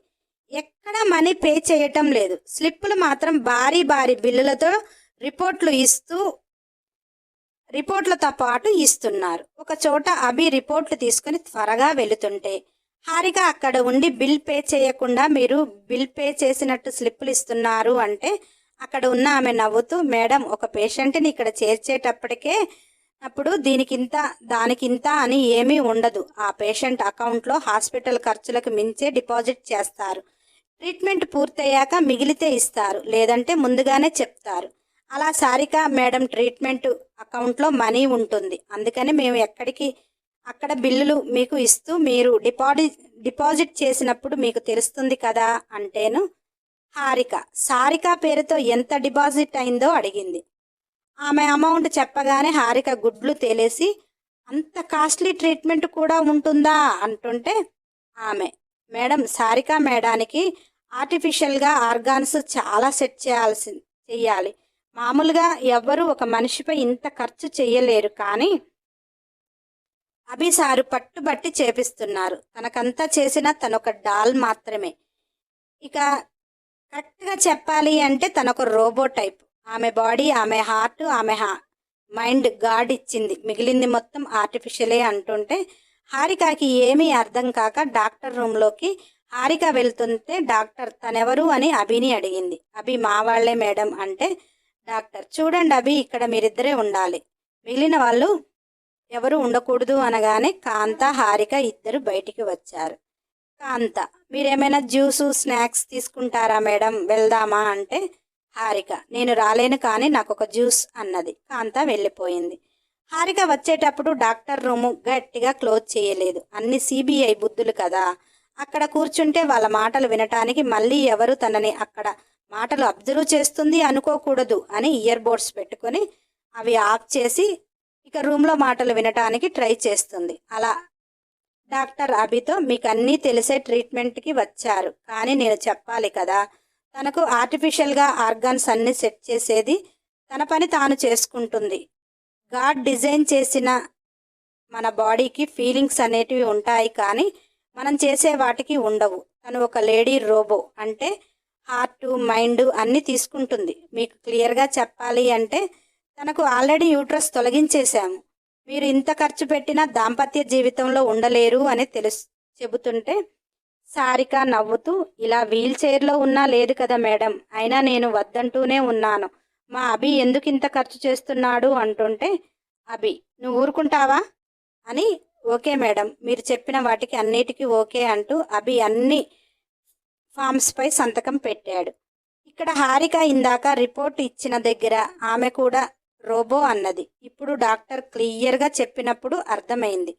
ఎక్కడ మనీ పే చేయటం లేదు. స్లిప్పులు మాత్రం భారీ బిల్లులతో రిపోర్ట్లతో పాటు ఇస్తున్నారు. ఒక చోట అభి రిపోర్ట్లు తీసుకుని త్వరగా వెళుతుంటే హారిక అక్కడ ఉండి బిల్ పే చేయకుండా మీరు బిల్ పే చేసినట్టు స్లిప్పులు ఇస్తున్నారు అంటే అక్కడ ఉన్న ఆమె నవ్వుతూ, మేడం ఒక పేషెంట్ని ఇక్కడ చేర్చేటప్పటికే అప్పుడు దీనికింత దానికింత అని ఏమీ ఉండదు. ఆ పేషెంట్ అకౌంట్లో హాస్పిటల్ ఖర్చులకు మించే డిపాజిట్ చేస్తారు. ట్రీట్మెంట్ పూర్తయ్యాక మిగిలితే ఇస్తారు, లేదంటే ముందుగానే చెప్తారు. అలా సారిక మేడం ట్రీట్మెంట్ అకౌంట్లో మనీ ఉంటుంది, అందుకని మేము అక్కడ బిల్లులు మీకు ఇస్తూ మీరు డిపాజిట్ చేసినప్పుడు మీకు తెలుస్తుంది కదా అంటేను హారిక సారిక పేరుతో ఎంత డిపాజిట్ అయిందో అడిగింది. ఆమె అమౌంట్ చెప్పగానే హారిక గుడ్లు తేలేసి, అంత కాస్ట్లీ ట్రీట్మెంట్ కూడా ఉంటుందా అంటుంటే ఆమె, మేడం సారిక మేడానికి ఆర్టిఫిషియల్గా ఆర్గాన్స్ చాలా సెట్ చెయ్యాలి. మామూలుగా ఎవ్వరూ ఒక మనిషిపై ఇంత ఖర్చు చెయ్యలేరు, కానీ అభిసారు పట్టుబట్టి చేపిస్తున్నారు. తనకంతా చేసిన తనొక డాల్ మాత్రమే. ఇక కరెక్ట్గా చెప్పాలి అంటే తనొక రోబో టైప్. ఆమె బాడీ, ఆమె హార్ట్, ఆమె మైండ్ గాడ్ ఇచ్చింది, మిగిలింది మొత్తం ఆర్టిఫిషియలే అంటుంటే హారికకి ఏమీ అర్థం కాక డాక్టర్ రూమ్లోకి హారిక వెళ్తుంటే డాక్టర్ తనెవరు అని అభిని అడిగింది. అభి మా వాళ్లే మేడం అంటే డాక్టర్, చూడండి అభి, ఇక్కడ మీరిద్దరే ఉండాలి, మిగిలిన వాళ్ళు ఎవరు ఉండకూడదు అనగానే కాంత హారిక ఇద్దరు బయటికి వచ్చారు. కాంత, మీరేమైనా జ్యూసు స్నాక్స్ తీసుకుంటారా మేడం, వెళ్దామా అంటే హారిక, నేను రాలేను కానీ నాకు ఒక జ్యూస్ అన్నది. కాంత వెళ్ళిపోయింది. హారిక వచ్చేటప్పుడు డాక్టర్ రూము గట్టిగా క్లోజ్ చేయలేదు. అన్ని సిబిఐ బుద్ధులు కదా, అక్కడ కూర్చుంటే వాళ్ళ మాటలు వినటానికి మళ్ళీ ఎవరు తనని అక్కడ మాటలు అబ్జర్వ్ చేస్తుంది అనుకోకూడదు అని ఇయర్ బోడ్స్ పెట్టుకొని అవి ఆఫ్ చేసి ఇక రూమ్లో మాటలు వినటానికి ట్రై చేస్తుంది. అలా డాక్టర్ అభితో, మీకు అన్నీ తెలిసే ట్రీట్మెంట్కి వచ్చారు, కానీ నేను చెప్పాలి కదా, తనకు ఆర్టిఫిషియల్గా ఆర్గాన్స్ అన్నీ సెట్ చేసేది, తన పని తాను చేసుకుంటుంది. గాడ్ డిజైన్ చేసిన మన బాడీకి ఫీలింగ్స్ అనేటివి ఉంటాయి, కానీ మనం చేసే వాటికి ఉండవు. తను ఒక లేడీ రోబో, అంటే హార్ట్ మైండ్ అన్నీ తీసుకుంటుంది. మీకు క్లియర్గా చెప్పాలి అంటే తనకు ఆల్రెడీ యూట్రస్ తొలగించేశాము. మీరు ఇంత ఖర్చు పెట్టినా దాంపత్య జీవితంలో ఉండలేరు అని చెబుతుంటే సారిక నవ్వుతూ, ఇలా వీల్ చైర్లో ఉన్నా లేదు కదా మేడం, అయినా నేను వద్దంటూనే ఉన్నాను. మా అభి ఎందుకు ఇంత ఖర్చు చేస్తున్నాడు అంటుంటే అభి, నువ్వు ఊరుకుంటావా అని, ఓకే మేడం, మీరు చెప్పిన వాటికి అన్నిటికీ ఓకే అంటూ అభి అన్ని ఫామ్స్పై సంతకం పెట్టాడు. ఇక్కడ హారిక ఇందాక రిపోర్ట్ ఇచ్చిన దగ్గర ఆమె కూడా రోబో అన్నది. ఇప్పుడు డాక్టర్ క్లియర్గా చెప్పినప్పుడు అర్థమైంది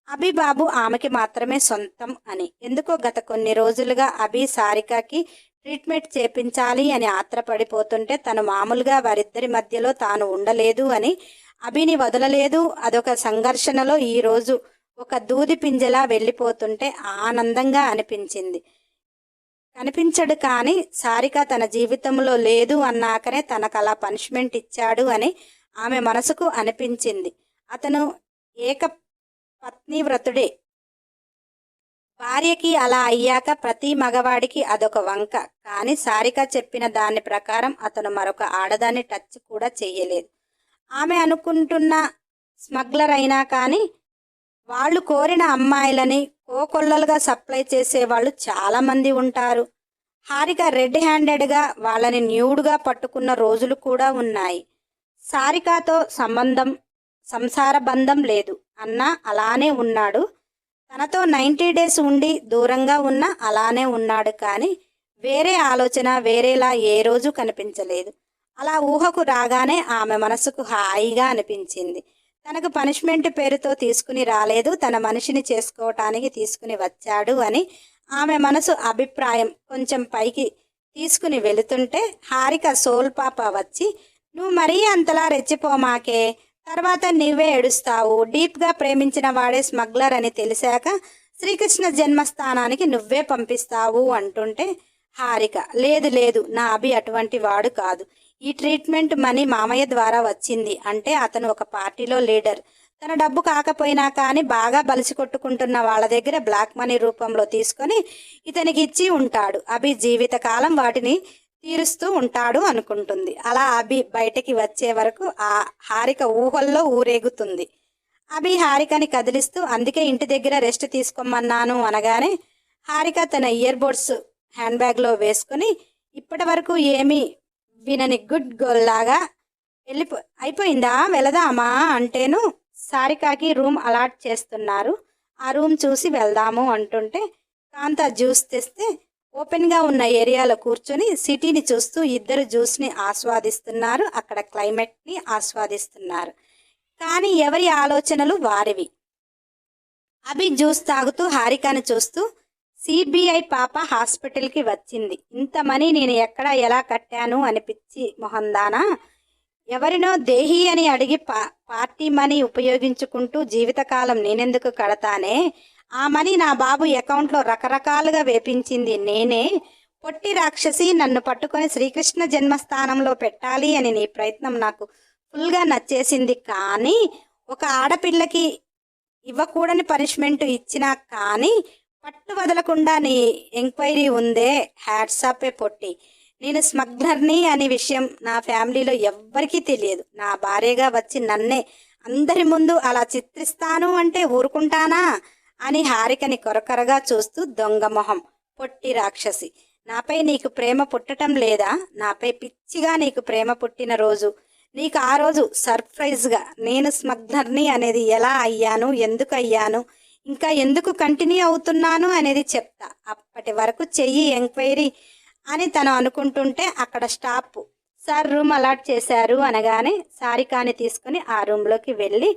అభి బాబు ఆమెకి మాత్రమే సొంతం అని. ఎందుకో గత కొన్ని రోజులుగా అభి సారికకి ట్రీట్మెంట్ చేపించాలి అని ఆత్రపడిపోతుంటే తను మామూలుగా వారిద్దరి మధ్యలో తాను ఉండలేదు అని, అభిని వదలలేదు. అదొక సంఘర్షణలో ఈరోజు ఒక దూది పింజలా వెళ్ళిపోతుంటే ఆనందంగా కనిపించడు, కానీ సారిక తన జీవితంలో లేదు అన్నాకనే తనకు అలా పనిష్మెంట్ ఇచ్చాడు అని ఆమె మనసుకు అనిపించింది. అతను ఏక పత్నివ్రతుడే. భార్యకి అలా అయ్యాక ప్రతి మగవాడికి అదొక వంక, కానీ సారిక చెప్పిన దాని ప్రకారం అతను మరొక ఆడదాన్ని టచ్ కూడా చెయ్యలేదు. ఆమె అనుకుంటున్న స్మగ్లర్ అయినా కానీ వాళ్ళు కోరిన అమ్మాయిలని కోకొల్లలుగా సప్లై చేసేవాళ్ళు చాలామంది ఉంటారు. హారిక రెడ్ హ్యాండెడ్గా వాళ్ళని న్యూడ్గా పట్టుకున్న రోజులు కూడా ఉన్నాయి. సారికతో సంసార బంధం లేదు అన్నా అలానే ఉన్నాడు. తనతో 90 days ఉండి దూరంగా ఉన్నా అలానే ఉన్నాడు, కానీ వేరే ఆలోచన వేరేలా ఏ రోజు కనిపించలేదు. అలా ఊహకు రాగానే ఆమె మనసుకు హాయిగా అనిపించింది. తనకు పనిష్మెంట్ పేరుతో తీసుకుని రాలేదు, తన మనిషిని చేసుకోవటానికి తీసుకుని వచ్చాడు అని ఆమె మనసు అభిప్రాయం కొంచెం పైకి తీసుకుని వెళుతుంటే హారిక సోల్ పాప వచ్చి, నువ్వు మరీ అంతలా రెచ్చిపోమాకే, తర్వాత నువ్వే ఏడుస్తావు, డీప్గా ప్రేమించిన వాడే స్మగ్లర్ అని తెలిసాక శ్రీకృష్ణ జన్మస్థానానికి నువ్వే పంపిస్తావు అంటుంటే హారిక, లేదు లేదు, నా అభి అటువంటి వాడు కాదు. ఈ ట్రీట్మెంట్ మనీ మామయ్య ద్వారా వచ్చింది అంటే అతను ఒక పార్టీలో లీడర్. తన డబ్బు కాకపోయినా కానీ బాగా బలిసి కొట్టుకుంటున్న వాళ్ళ దగ్గర బ్లాక్ మనీ రూపంలో తీసుకొని ఇతనికి ఇచ్చి ఉంటాడు. అభి జీవితకాలం వాటిని తీరుస్తూ ఉంటాడు అనుకుంటుంది. అలా అభి బయటికి వచ్చే వరకు ఆ హారిక ఊహల్లో ఊరేగుతుంది. అభి హారికని కదిలిస్తూ అందుకే ఇంటి దగ్గర రెస్ట్ తీసుకోమన్నాను అనగానే హారిక తన ఇయర్ బడ్స్ హ్యాండ్ బ్యాగ్లో వేసుకుని ఇప్పటి వరకు ఏమీ వినని గుడ్ గర్ల్ లాగా అయిపోయిందా వెళదామా అంటేను సారికాకి రూమ్ అలాట్ చేస్తున్నారు. ఆ రూమ్ చూసి వెళ్దాము అంటుంటే కాంత జ్యూస్ తెస్తే ఓపెన్గా ఉన్న ఏరియాలో కూర్చొని సిటీని చూస్తూ ఇద్దరు జ్యూస్ని ఆస్వాదిస్తున్నారు. అక్కడ క్లైమేట్ని ఆస్వాదిస్తున్నారు. కానీ ఎవరి ఆలోచనలు వారివి. అభి జ్యూస్ తాగుతూ హారికను చూస్తూ సిబిఐ పాప హాస్పిటల్కి వచ్చింది. ఇంత మనీ నేను ఎక్కడ ఎలా కట్టాను అనిపించి మొహందానా ఎవరినో దేహి అని అడిగి పార్టీ మనీ ఉపయోగించుకుంటూ జీవితకాలం నేనెందుకు కడతానే? ఆ మనీ నా బాబు అకౌంట్లో రకరకాలుగా వేపించింది నేనే. పొట్టి రాక్షసి నన్ను పట్టుకొని శ్రీకృష్ణ జన్మస్థానంలో పెట్టాలి అని నీ ప్రయత్నం నాకు ఫుల్గా నచ్చేసింది. కానీ ఒక ఆడపిల్లకి ఇవ్వకూడని పనిష్మెంట్ ఇచ్చినా కానీ పట్టు వదలకుండా నీ ఎంక్వైరీ ఉందే, హ్యాట్సాపే పొట్టి. నేను స్మగ్లర్ని అనే విషయం నా ఫ్యామిలీలో ఎవ్వరికీ తెలియదు. నా భార్యగా వచ్చి నన్నే అందరి ముందు అలా చిత్రిస్తాను అంటే ఊరుకుంటానా అని హారికని కొరకొరగా చూస్తూ దొంగ మొహం పొట్టి రాక్షసి, నాపై నీకు ప్రేమ పుట్టడం లేదా? నాపై పిచ్చిగా నీకు ప్రేమ పుట్టిన రోజు నీకు ఆ రోజు సర్ప్రైజ్గా నేను స్మగ్లర్ని అనేది ఎలా అయ్యాను, ఎందుకు అయ్యాను, ఇంకా ఎందుకు కంటిన్యూ అవుతున్నాను అనేది చెప్తా. అప్పటి వరకు చెయ్యి ఎంక్వైరీ అని తను అనుకుంటుంటే అక్కడ స్టాప్ సార్ రూమ్ అలాట్ చేశారు అనగానే సారికాని తీసుకుని ఆ రూమ్లోకి వెళ్ళి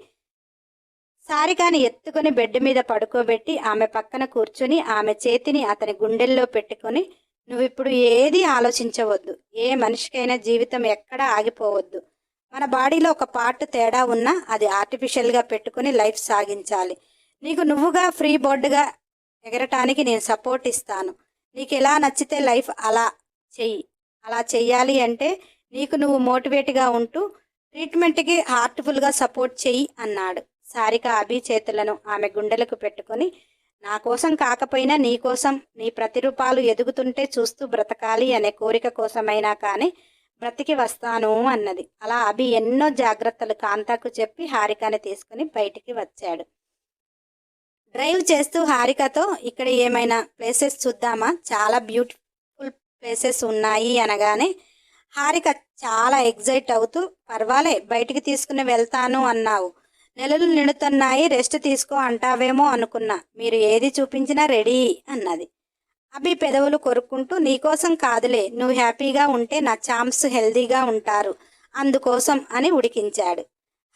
సారికాని ఎత్తుకొని బెడ్ మీద పడుకోబెట్టి ఆమె పక్కన కూర్చుని ఆమె చేతిని అతని గుండెల్లో పెట్టుకొని నువ్విప్పుడు ఏది ఆలోచించవద్దు. ఏ మనిషికైనా జీవితం ఎక్కడా ఆగిపోవద్దు. మన బాడీలో ఒక పార్ట్ తేడా ఉన్నా అది ఆర్టిఫిషియల్గా పెట్టుకుని లైఫ్ సాగించాలి. నీకు నువ్వుగా ఫ్రీ బోర్డుగా ఎగరటానికి నేను సపోర్ట్ ఇస్తాను. నీకు ఎలా నచ్చితే లైఫ్ అలా చెయ్యి. అలా చెయ్యాలి అంటే నీకు నువ్వు మోటివేట్గా ఉంటూ ట్రీట్మెంట్కి హార్ట్ఫుల్గా సపోర్ట్ చెయ్యి అన్నాడు. సారిక అభి చేతులను ఆమె గుండెలకు పెట్టుకొని నా కోసం కాకపోయినా నీ కోసం నీ ప్రతిరూపాలు ఎదుగుతుంటే చూస్తూ బ్రతకాలి అనే కోరిక కోసమైనా కానీ బ్రతికి వస్తాను అన్నది. అలా అభి ఎన్నో జాగ్రత్తలు కాంతాకు చెప్పి హారికని తీసుకుని బయటికి వచ్చాడు. డ్రైవ్ చేస్తూ హారికతో ఇక్కడ ఏమైనా ప్లేసెస్ చూద్దామా, చాలా బ్యూటిఫుల్ ప్లేసెస్ ఉన్నాయి అనగానే హారిక చాలా ఎగ్జైట్ అవుతూ పర్వాలే బయటికి తీసుకుని వెళ్తాను అన్నావు, నెలలు నిండుతున్నాయి రెస్ట్ తీసుకో అంటావేమో అనుకున్నా, మీరు ఏది చూపించినా రెడీ అన్నది. అభి పెదవులు కొరుక్కుంటూ నీకోసం కాదులే, నువ్వు హ్యాపీగా ఉంటే నా చామ్స్ హెల్దీగా ఉంటారు అందుకోసం అని ఉడికించాడు.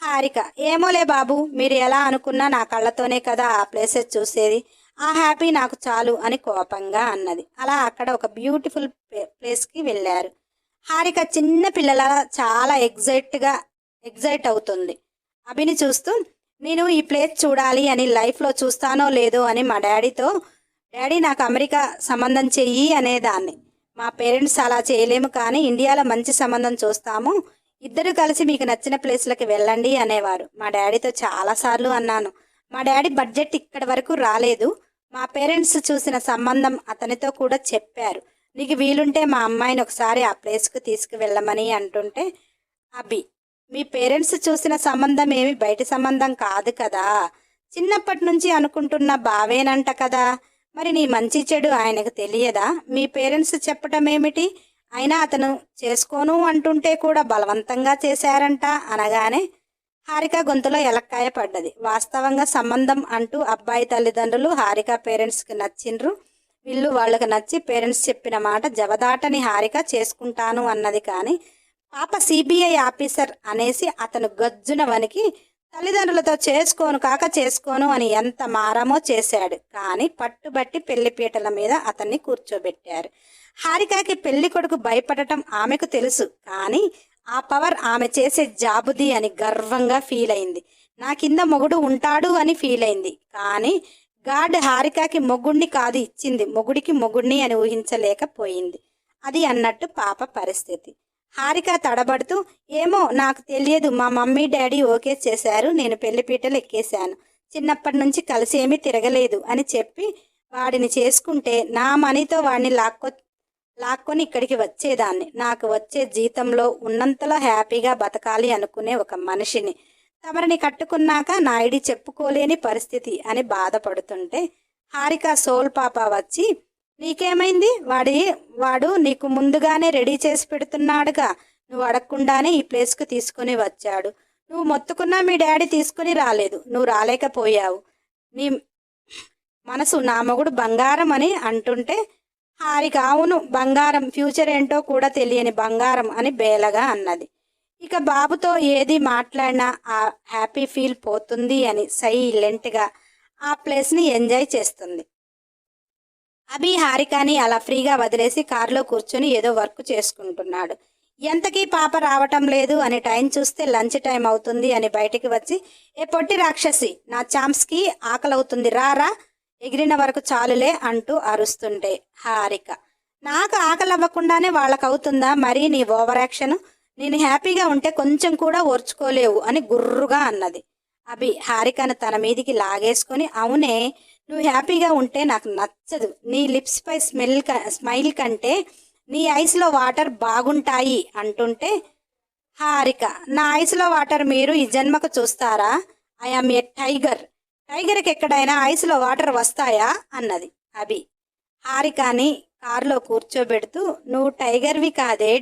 హారిక ఏమోలే బాబు, మీరు ఎలా అనుకున్నా నా కళ్ళతోనే కదా ఆ ప్లేసెస్ చూసేది, ఆ హ్యాపీ నాకు చాలు అని కోపంగా అన్నది. అలా అక్కడ ఒక బ్యూటిఫుల్ ప్లేస్కి వెళ్ళారు. హారిక చిన్న పిల్లల చాలా ఎగ్జైట్ అవుతుంది. అభిని చూస్తూ నేను ఈ ప్లేస్ చూడాలి అని లైఫ్లో చూస్తానో లేదో అని మా డాడీతో డాడీ నాకు అమెరికా సంబంధం చెయ్యి అనేదాన్ని. మా పేరెంట్స్ అలా చేయలేము కానీ ఇండియాలో మంచి సంబంధం చూస్తాము, ఇద్దరు కలిసి మీకు నచ్చిన ప్లేస్లకి వెళ్ళండి అనేవారు. మా డాడీతో చాలాసార్లు అన్నాను. మా డాడీ బడ్జెట్ ఇక్కడి వరకు రాలేదు. మా పేరెంట్స్ చూసిన సంబంధం అతనితో కూడా చెప్పారు. నీకు వీలుంటే మా అమ్మాయిని ఒకసారి ఆ ప్లేస్కు తీసుకువెళ్ళమని అంటుంటే అభి మీ పేరెంట్స్ చూసిన సంబంధం ఏమి బయట సంబంధం కాదు కదా, చిన్నప్పటి నుంచి అనుకుంటున్న బావేనంట కదా, మరి నీ మంచి చెడు ఆయనకు తెలియదా? మీ పేరెంట్స్ చెప్పటం ఏమిటి? అయినా అతను చేసుకోను అంటుంటే కూడా బలవంతంగా చేశారంట అనగానే హారిక గొంతులో ఎలక్కాయ పడ్డది. వాస్తవంగా సంబంధం అంటూ అబ్బాయి తల్లిదండ్రులు హారిక పేరెంట్స్కి నచ్చిండ్రు. వీళ్ళు వాళ్ళకి నచ్చి పేరెంట్స్ చెప్పిన మాట జవదాటని హారిక చేసుకుంటాను అన్నది. కానీ పాప సిబిఐ ఆఫీసర్ అనేసి అతను గజ్జున వనికి తల్లిదండ్రులతో చేసుకోను అని ఎంత మారమో చేశాడు. కానీ పట్టుబట్టి పెళ్లిపీటల మీద అతన్ని కూర్చోబెట్టారు. హారికకి పెళ్లి కొడుకు భయపడటం ఆమెకు తెలుసు. కానీ ఆ పవర్ ఆమె చేసే జాబుది అని గర్వంగా ఫీల్ అయింది. నా కింద మొగుడు ఉంటాడు అని ఫీల్ అయింది. కానీ గాడ్ హారికకి మొగుడిని కాదు ఇచ్చింది, మొగుడికి మొగుడిని అని ఊహించలేకపోయింది. అది అన్నట్టు పాప పరిస్థితి. హారిక తడబడుతూ ఏమో నాకు తెలియదు, మా మమ్మీ డాడీ ఓకే చేశారు, నేను పెళ్లిపీటలు ఎక్కేశాను, చిన్నప్పటి నుంచి కలిసి ఏమీ తిరగలేదు అని చెప్పి వాడిని చేసుకుంటే నా మనీతో వాడిని లాక్కొని ఇక్కడికి వచ్చేదాన్ని. నాకు వచ్చే జీతంలో ఉన్నంతలో హ్యాపీగా బతకాలి అనుకునే ఒక మనిషిని తమరిని కట్టుకున్నాక నా ఐడి చెప్పుకోలేని పరిస్థితి అని బాధపడుతుంటే హారిక సోల్ పాప వచ్చి, నీకేమైంది? వాడు నీకు ముందుగానే రెడీ చేసి పెడుతున్నాడుగా, నువ్వు అడగకుండానే ఈ ప్లేస్కు తీసుకుని వచ్చాడు. నువ్వు మొత్తుకున్నా మీ డాడీ తీసుకుని రాలేదు, నువ్వు రాలేకపోయావు. నీ మనసు నా మొగుడు బంగారం అని అంటుంటే హారిక, అవును బంగారం, ఫ్యూచర్ ఏంటో కూడా తెలియని బంగారం అని బేలగా అన్నది. ఇక బాబుతో ఏది మాట్లాడినా ఆ హ్యాపీ ఫీల్ పోతుంది అని సైలెంట్గా ఆ ప్లేస్ని ఎంజాయ్ చేస్తుంది. అభి హారికని అలా ఫ్రీగా వదిలేసి కారులో కూర్చొని ఏదో వర్క్ చేసుకుంటున్నాడు. ఎంతకీ పాప రావటం లేదు అని టైం చూస్తే లంచ్ టైం అవుతుంది అని బయటికి వచ్చి, ఏ పొట్టి రాక్షసి, నా ఛాంప్స్కి ఆకలవుతుంది, రారా, ఎగిరిన వరకు చాలులే అంటూ అరుస్తుంటే హారిక, నాకు ఆకలి అవ్వకుండానే వాళ్ళకవుతుందా మరి నీ ఓవర్ యాక్షన్, నేను హ్యాపీగా ఉంటే కొంచెం కూడా ఓర్చుకోలేవు అని గుర్రుగా అన్నది. అభి హారికను తన మీదికి లాగేసుకొని, అవునే, నువ్వు హ్యాపీగా ఉంటే నాకు నచ్చదు, నీ లిప్స్ పై స్మైల్ కంటే నీ ఐస్లో వాటర్ బాగుంటాయి అంటుంటే హారిక, నా ఐస్లో వాటర్ మీరు ఈ జన్మకు చూస్తారా, ఐఆమ్ ఏ టైగర్కి ఎక్కడైనా ఐస్లో వాటర్ వస్తాయా అన్నది. అభి హారికని కారులో కూర్చోబెడుతూ, నువ్వు టైగర్వి కాదే,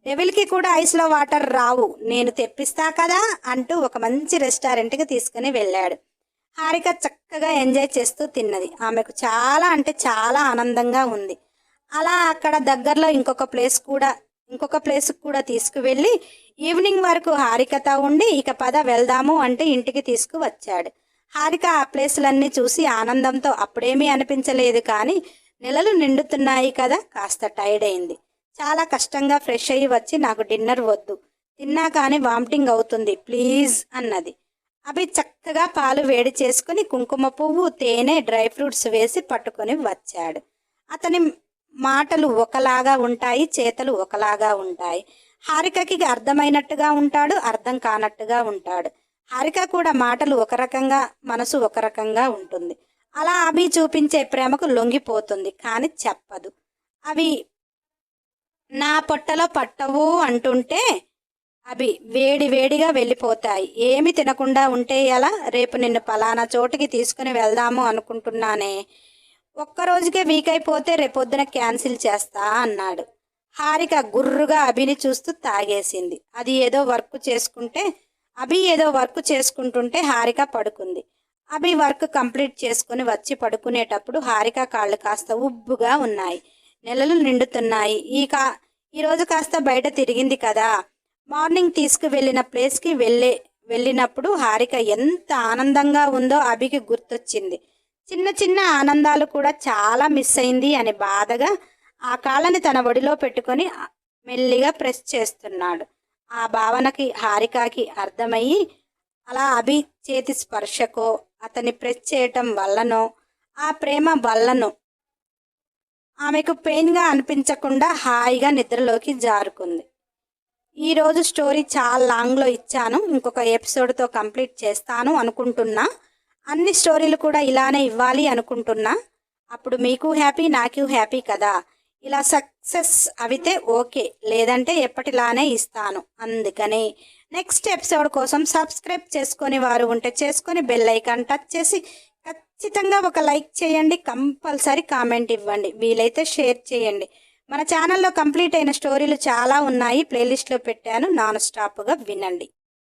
డెవిల్కి కూడా ఐస్లో వాటర్ రావు, నేను తెప్పిస్తా కదా అంటూ ఒక మంచి రెస్టారెంట్కి తీసుకుని వెళ్ళాడు. హారిక చక్కగా ఎంజాయ్ చేస్తూ తిన్నది. ఆమెకు చాలా అంటే చాలా ఆనందంగా ఉంది. అలా అక్కడ దగ్గరలో ఇంకొక ప్లేస్కి కూడా తీసుకువెళ్ళి ఈవినింగ్ వరకు హారికతో ఉండి, ఇక పద వెళ్దాము అంటే ఇంటికి తీసుకువచ్చాడు. హారిక ఆ ప్లేసులన్నీ చూసి ఆనందంతో అప్పుడేమీ అనిపించలేదు, కానీ నెలలు నిండుతున్నాయి కదా, కాస్త టైర్డ్ అయింది. చాలా కష్టంగా ఫ్రెష్ అయ్యి వచ్చి, నాకు డిన్నర్ వద్దు, తిన్నా కానీ వామిటింగ్ అవుతుంది ప్లీజ్ అన్నది. అవి చక్కగా పాలు వేడి చేసుకుని కుంకుమ పువ్వు, తేనె, డ్రై ఫ్రూట్స్ వేసి పట్టుకొని వచ్చాడు. అతని మాటలు ఒకలాగా ఉంటాయి, చేతలు ఒకలాగా ఉంటాయి. హారికకి అర్థమైనట్టుగా ఉంటాడు, అర్థం కానట్టుగా ఉంటాడు. హారిక కూడా మాటలు ఒక రకంగా, మనసు ఒక రకంగా ఉంటుంది. అలా అభి చూపించే ప్రేమకు లొంగిపోతుంది, కానీ చెప్పదు. అవి నా పొట్టలో పట్టవు అంటుంటే అవి వేడిగా వెళ్ళిపోతాయి. ఏమి తినకుండా ఉంటే ఎలా, రేపు నిన్ను పలానా చోటుకి తీసుకుని వెళ్దాము అనుకుంటున్నానే, ఒక్కరోజుకే వీక్ అయిపోతే రేపొద్దున క్యాన్సిల్ చేస్తా అన్నాడు. హారిక గుర్రుగా అభిని చూస్తూ తాగేసింది. అభి ఏదో వర్క్ చేసుకుంటుంటే హారిక పడుకుంది. అభి వర్క్ కంప్లీట్ చేసుకుని వచ్చి పడుకునేటప్పుడు హారిక కాళ్ళు కాస్త ఉబ్బుగా ఉన్నాయి. నెలలు నిండుతున్నాయి. ఈరోజు కాస్త బయట తిరిగింది కదా. మార్నింగ్ తీసుకువెళ్ళిన ప్లేస్కి వెళ్ళినప్పుడు హారిక ఎంత ఆనందంగా ఉందో అభికి గుర్తొచ్చింది. చిన్న చిన్న ఆనందాలు కూడా చాలా మిస్ అయింది అని బాధగా ఆ కాళ్ళని తన ఒడిలో పెట్టుకొని మెల్లిగా ప్రెస్ చేస్తున్నాడు. ఆ భావనకి హారికకి అర్థమయ్యి, అలా అభి చేతి స్పర్శకో అతన్ని ప్రెస్ చేయటం వల్లనో ఆ ప్రేమ వల్లనో ఆమెకు పెయిన్గా అనిపించకుండా హాయిగా నిద్రలోకి జారుకుంది. ఈరోజు స్టోరీ చాలా లాంగ్లో ఇచ్చాను, ఇంకొక ఎపిసోడ్తో కంప్లీట్ చేస్తాను అనుకుంటున్నా. అన్ని స్టోరీలు కూడా ఇలానే ఇవ్వాలి అనుకుంటున్నా. అప్పుడు మీకు హ్యాపీ, నాకు హ్యాపీ కదా. ఇలా సక్సెస్ అవితే ఓకే, లేదంటే ఎప్పటిలానే ఇస్తాను. అందుకని నెక్స్ట్ ఎపిసోడ్ కోసం సబ్స్క్రైబ్ చేసుకొని వారు ఉంటే చేసుకొని బెల్ ఐకాన్ టచ్ చేసి ఖచ్చితంగా ఒక లైక్ చేయండి, కంపల్సరీ కామెంట్ ఇవ్వండి, వీలైతే షేర్ చేయండి. మన ఛానల్లో కంప్లీట్ అయిన స్టోరీలు చాలా ఉన్నాయి, ప్లేలిస్ట్లో పెట్టాను, నాన్ స్టాప్గా వినండి.